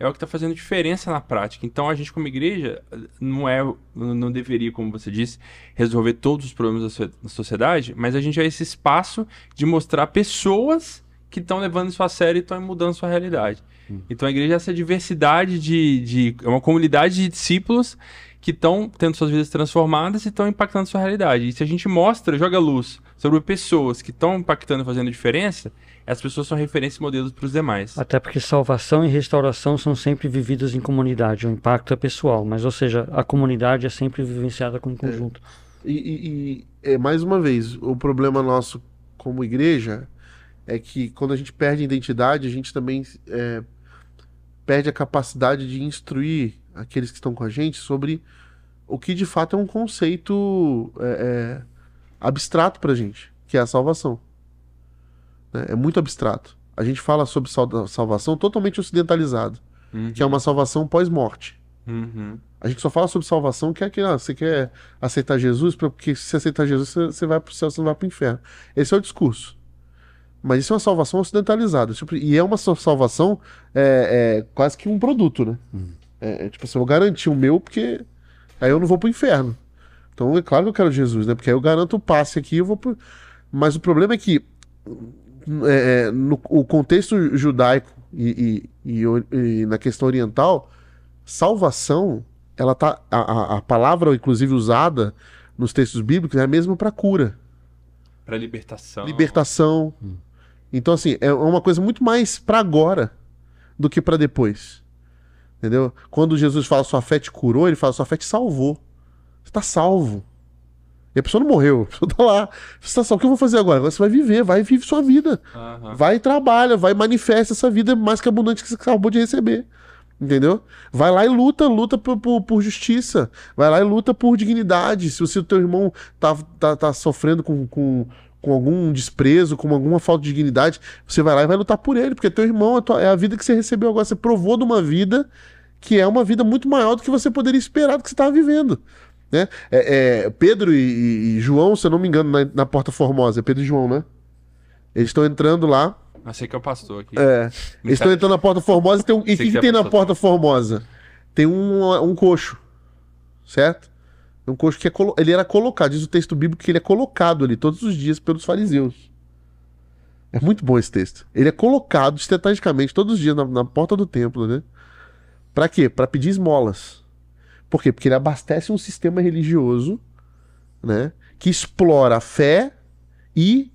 é o que está fazendo diferença na prática. Então a gente como igreja não deveria, como você disse, resolver todos os problemas da sociedade, mas a gente é esse espaço de mostrar pessoas que estão levando isso a sério e estão mudando sua realidade. Então a igreja é essa diversidade é uma comunidade de discípulos que estão tendo suas vidas transformadas e estão impactando sua realidade. E se a gente joga luz sobre pessoas que estão impactando e fazendo diferença, essas pessoas são referência e modelos para os demais. Até porque salvação e restauração são sempre vividas em comunidade. O impacto é pessoal, mas, ou seja, a comunidade é sempre vivenciada como conjunto. Mais uma vez, o problema nosso como igreja é que quando a gente perde a identidade, a gente também perde a capacidade de instruir aqueles que estão com a gente sobre o que de fato é um conceito abstrato pra gente, que é a salvação. Né? É muito abstrato. A gente fala sobre salvação totalmente ocidentalizado, que é uma salvação pós-morte. Uhum. A gente só fala sobre salvação que é que você quer aceitar Jesus, porque se você aceitar Jesus, você vai pro céu, você não vai pro inferno. Esse é o discurso. Mas isso é uma salvação ocidentalizada. E é uma salvação quase que um produto, né? Tipo assim, eu vou garantir o meu porque Aí eu não vou pro inferno. Então é claro que eu quero Jesus, né? Porque aí eu garanto o passe aqui, eu vou pro... Mas o problema é que no o contexto judaico e na questão oriental, salvação, ela tá, a palavra, inclusive, usada nos textos bíblicos é a mesma para cura, Pra libertação. libertação. Então, assim, é uma coisa muito mais para agora do que para depois. Entendeu? Quando Jesus fala sua fé te curou, ele fala sua fé te salvou. Você tá salvo. E a pessoa não morreu, a pessoa tá lá. Você tá salvo. O que eu vou fazer agora? Agora você vai viver, vai viver sua vida. Aham. Vai e trabalha, vai e manifesta essa vida mais que abundante que você acabou de receber. Entendeu? Vai lá e luta por justiça. Vai lá e luta por dignidade. Se o teu irmão tá sofrendo com algum desprezo, com alguma falta de dignidade, você vai lá e vai lutar por ele, porque teu irmão é a vida que você recebeu agora. Você provou de uma vida que é uma vida muito maior do que você poderia esperar do que você estava vivendo. Né? Pedro e João, se eu não me engano, na Porta Formosa. É Pedro e João, né? Eles estão entrando lá. Eu sei que é o pastor aqui. Eles estão entrando na Porta Formosa e o Sei que que é tem na pastor. Porta Formosa? Tem um coxo, certo? Um coxo que ele era colocado, diz o texto bíblico que ele é colocado ali todos os dias pelos fariseus. É muito bom esse texto. Ele é colocado estrategicamente todos os dias na porta do templo, né? Pra quê? Pra pedir esmolas. Por quê? Porque ele abastece um sistema religioso, né? Que explora a fé e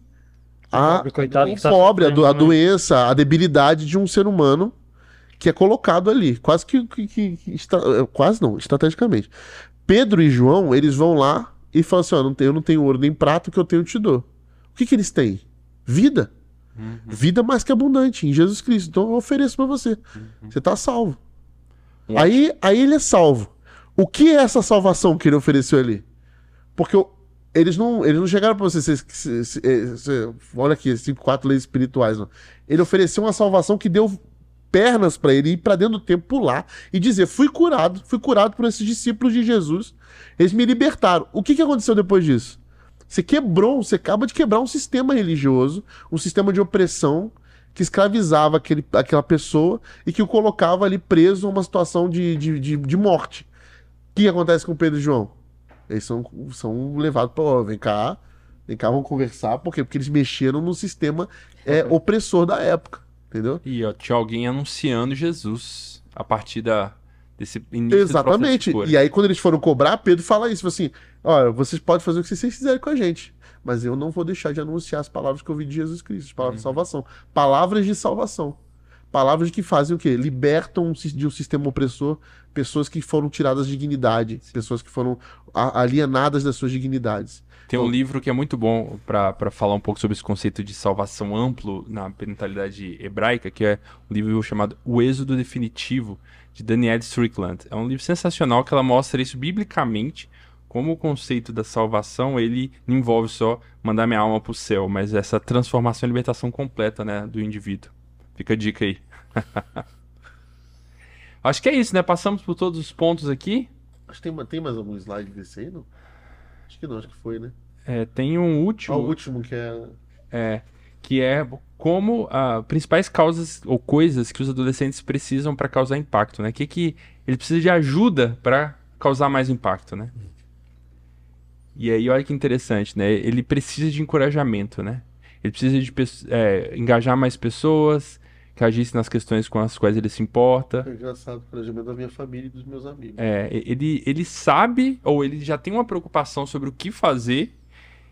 Pobre, coitado, o que tá pobre, sofrendo, a né? doença, a debilidade de um ser humano que é colocado ali, quase quase não, estrategicamente. Pedro e João, eles vão lá e falam assim, ó, eu não tenho ouro nem prata, o que eu tenho eu te dou. O que eles têm? Vida. Vida mais que abundante em Jesus Cristo. Então eu ofereço pra você. Você tá salvo. Aí ele é salvo. O que é essa salvação que ele ofereceu ali? Porque eles não chegaram pra você, olha aqui, 4 leis espirituais. Não. Ele ofereceu uma salvação que deu pernas pra ele ir pra dentro do templo, pular e dizer, fui curado por esses discípulos de Jesus. Eles me libertaram. O que aconteceu depois disso? Você acaba de quebrar um sistema religioso, um sistema de opressão que escravizava aquela pessoa e que o colocava ali preso a uma situação de morte. O que acontece com Pedro e João? Eles são levados para vem cá, vamos conversar. Por quê? Porque eles mexeram no sistema opressor da época, entendeu? E ó, tinha alguém anunciando Jesus a partir desse início do processo de Exatamente. cura. E aí, quando eles foram cobrar, Pedro fala isso, assim, olha, vocês podem fazer o que vocês quiserem com a gente, mas eu não vou deixar de anunciar as palavras que eu ouvi de Jesus Cristo, as palavras de salvação. Palavras de salvação. Palavras que fazem o quê? Libertam de um sistema opressor pessoas que foram tiradas de dignidade, pessoas que foram alienadas das suas dignidades. Tem um livro que é muito bom para falar um pouco sobre esse conceito de salvação amplo na mentalidade hebraica, que é um livro chamado O Êxodo Definitivo, de Danielle Strickland. É um livro sensacional que ela mostra isso biblicamente, como o conceito da salvação, ele não envolve só mandar minha alma para o céu, mas essa transformação e libertação completa, né, do indivíduo. Fica a dica aí. Acho que é isso, né? Passamos por todos os pontos aqui. Acho que tem mais algum slide desse aí, não? Acho que não, acho que foi, né? Tem um último. O último Que é como principais causas ou coisas que os adolescentes precisam para causar impacto, né? Que ele precisa de ajuda para causar mais impacto, né? E aí, olha que interessante, né? Ele precisa de encorajamento, né? Ele precisa de engajar mais pessoas, que agissem nas questões com as quais ele se importa. É engraçado, o encorajamento da minha família e dos meus amigos. Ele sabe, ou ele já tem uma preocupação sobre o que fazer,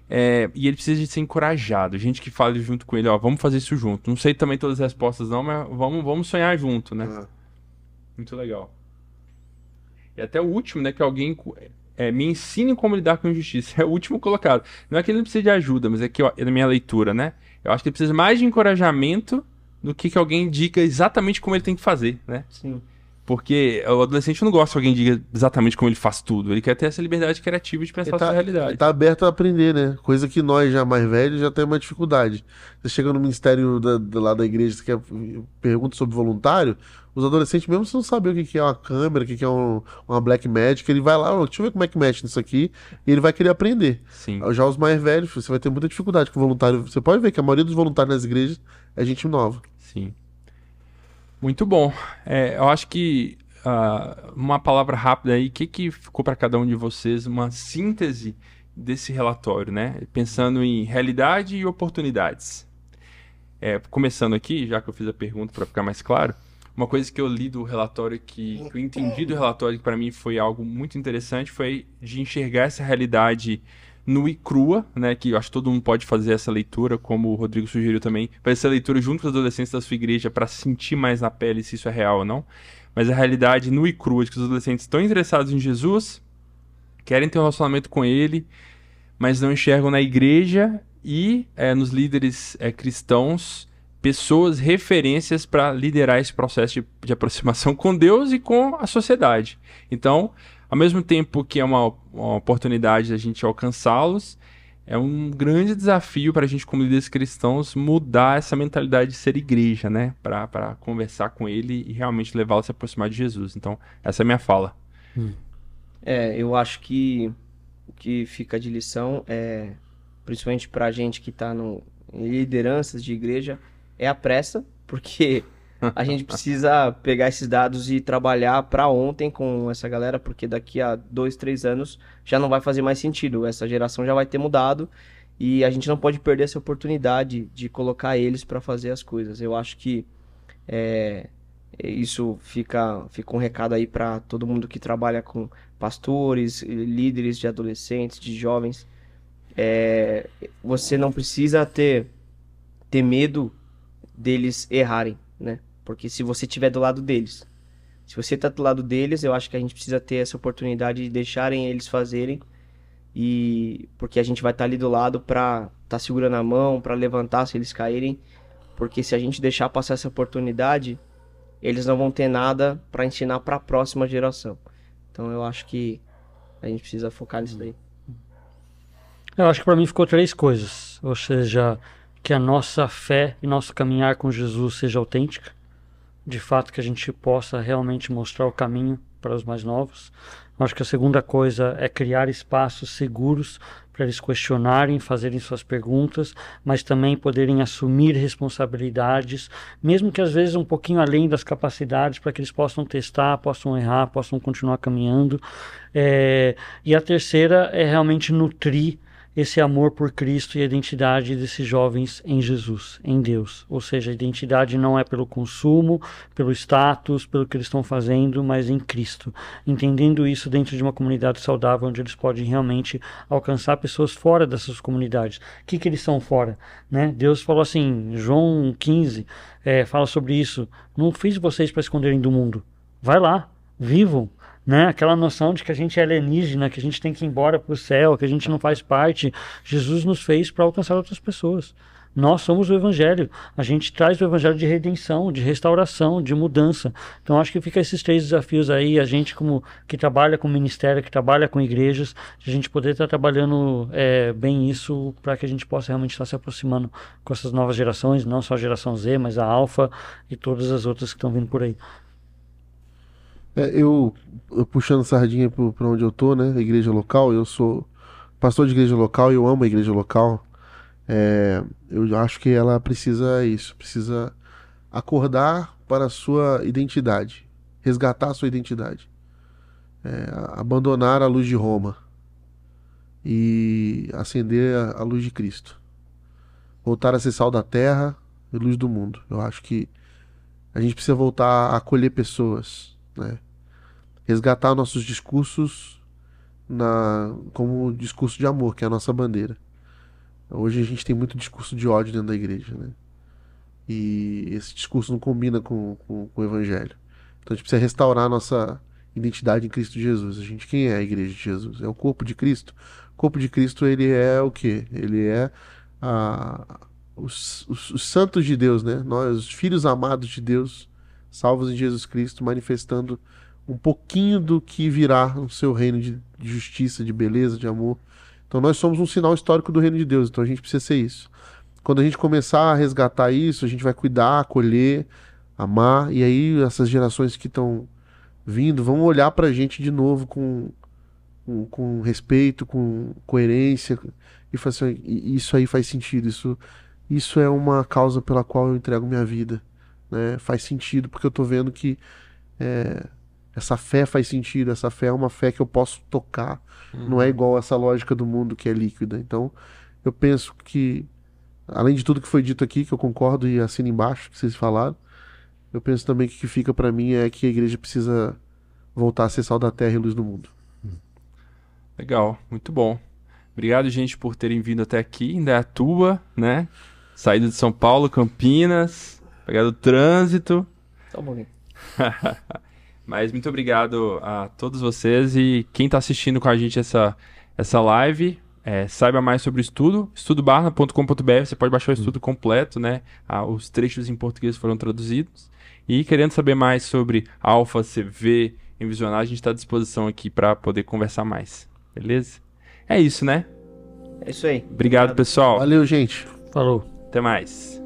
e ele precisa de ser encorajado. Gente que fale junto com ele, ó, vamos fazer isso junto. Não sei também todas as respostas não, mas vamos sonhar junto, né? Muito legal. E até o último, né, que alguém me ensine como lidar com injustiça. É o último colocado. Não é que ele não precisa de ajuda, mas é que, ó, na minha leitura, né, eu acho que ele precisa mais de encorajamento do que alguém diga exatamente como ele tem que fazer, né? Sim. Porque o adolescente não gosta que alguém diga exatamente como ele faz tudo. Ele quer ter essa liberdade criativa de pensar a sua realidade. Ele tá aberto a aprender, né? Coisa que nós, já mais velhos, já temos uma dificuldade. Você chega no ministério lá da igreja, você quer pergunta sobre voluntário, os adolescentes mesmo você não sabem o que é uma câmera, o que é uma Black Magic, ele vai lá, deixa eu ver como é que mexe nisso aqui, e ele vai querer aprender. Sim. Já os mais velhos, você vai ter muita dificuldade com voluntário. Você pode ver que a maioria dos voluntários nas igrejas é gente nova. Sim. Muito bom. Eu acho que uma palavra rápida aí, o que ficou para cada um de vocês, uma síntese desse relatório, né? Pensando em realidade e oportunidades. Começando aqui, já que eu fiz a pergunta para ficar mais claro, uma coisa que eu li do relatório, que eu entendi do relatório, que para mim foi algo muito interessante, foi de enxergar essa realidade nua e crua, né? Que eu acho que todo mundo pode fazer essa leitura, como o Rodrigo sugeriu também, fazer essa leitura junto com os adolescentes da sua igreja para sentir mais na pele se isso é real ou não. Mas a realidade nua e crua de que os adolescentes estão interessados em Jesus, querem ter um relacionamento com ele, mas não enxergam na igreja e nos líderes cristãos pessoas, referências para liderar esse processo de aproximação com Deus e com a sociedade. Então, ao mesmo tempo que é uma oportunidade da gente alcançá-los, é um grande desafio para a gente, como líderes cristãos, mudar essa mentalidade de ser igreja, né? Para conversar com ele e realmente levá-lo a se aproximar de Jesus. Então, essa é a minha fala. Eu acho que o que fica de lição principalmente para a gente que está em lideranças de igreja, é a pressa, porque a gente precisa pegar esses dados e trabalhar para ontem com essa galera, porque daqui a 2, 3 anos já não vai fazer mais sentido. Essa geração já vai ter mudado e a gente não pode perder essa oportunidade de colocar eles para fazer as coisas. Eu acho que isso fica um recado aí para todo mundo que trabalha com pastores, líderes de adolescentes, de jovens. Você não precisa ter medo deles errarem, né? Porque se você estiver do lado deles, se você tá do lado deles, eu acho que a gente precisa ter essa oportunidade de deixarem eles fazerem, e porque a gente vai estar ali do lado para estar segurando a mão, para levantar se eles caírem, porque se a gente deixar passar essa oportunidade, eles não vão ter nada para ensinar para a próxima geração. Então eu acho que a gente precisa focar nisso daí. Eu acho que para mim ficou 3 coisas, ou seja, que a nossa fé e nosso caminhar com Jesus seja autêntica, de fato que a gente possa realmente mostrar o caminho para os mais novos. Eu acho que a segunda coisa é criar espaços seguros para eles questionarem, fazerem suas perguntas, mas também poderem assumir responsabilidades, mesmo que às vezes um pouquinho além das capacidades, para que eles possam testar, possam errar, possam continuar caminhando. E a terceira é realmente nutrir esse amor por Cristo e a identidade desses jovens em Jesus, em Deus. Ou seja, a identidade não é pelo consumo, pelo status, pelo que eles estão fazendo, mas em Cristo. Entendendo isso dentro de uma comunidade saudável, onde eles podem realmente alcançar pessoas fora dessas comunidades. O que eles são fora? Né? Deus falou assim, João 15, fala sobre isso. Não fiz vocês para esconderem do mundo. Vai lá, vivam. Né? Aquela noção de que a gente é alienígena, que a gente tem que ir embora para o céu, que a gente não faz parte. Jesus nos fez para alcançar outras pessoas. Nós somos o Evangelho. A gente traz o Evangelho de redenção, de restauração, de mudança. Então acho que fica esses 3 desafios aí. A gente que trabalha com ministério, que trabalha com igrejas, a gente poder estar trabalhando bem isso para que a gente possa realmente estar se aproximando com essas novas gerações, não só a geração Z, mas a Alfa e todas as outras que estão vindo por aí. Eu puxando sardinha para onde eu tô, né? A igreja local, eu sou pastor de igreja local e eu amo a igreja local. Eu acho que ela precisa acordar para a sua identidade, resgatar a sua identidade, abandonar a luz de Roma e acender a luz de Cristo, voltar a ser sal da terra e luz do mundo. Eu acho que a gente precisa voltar a acolher pessoas, né? Resgatar nossos discursos como discurso de amor, que é a nossa bandeira. Hoje a gente tem muito discurso de ódio dentro da igreja, né? E esse discurso não combina com o evangelho. Então a gente precisa restaurar a nossa identidade em Cristo Jesus. Quem é a igreja de Jesus? É o corpo de Cristo. O corpo de Cristo, ele é o quê? Ele é os santos de Deus, né? Nós, os filhos amados de Deus, salvos em Jesus Cristo, manifestando um pouquinho do que virá no seu reino de justiça, de beleza, de amor. Então nós somos um sinal histórico do reino de Deus, então a gente precisa ser isso. Quando a gente começar a resgatar isso, a gente vai cuidar, acolher, amar, e aí essas gerações que estão vindo vão olhar pra gente de novo com respeito, com coerência, e falar assim, isso aí faz sentido, isso é uma causa pela qual eu entrego minha vida, né? Faz sentido, porque eu tô vendo que essa fé faz sentido, essa fé é uma fé que eu posso tocar, não é igual essa lógica do mundo que é líquida. Então, eu penso que, além de tudo que foi dito aqui, que eu concordo e assino embaixo, que vocês falaram, eu penso também que o que fica pra mim é que a igreja precisa voltar a ser sal da terra e luz do mundo. Legal, muito bom. Obrigado, gente, por terem vindo até aqui, em Indaiatuba, né? Saído de São Paulo, Campinas, pegado o trânsito. Só um pouquinho. Mas muito obrigado a todos vocês e quem está assistindo com a gente essa live, saiba mais sobre o estudo, estudobarna.com.br, você pode baixar o estudo completo, né? Os trechos em português foram traduzidos. E querendo saber mais sobre Alfa, CV, Envisionar, a gente está à disposição aqui para poder conversar mais, beleza? É isso, né? É isso aí. Obrigado, pessoal. Valeu, gente. Falou. Até mais.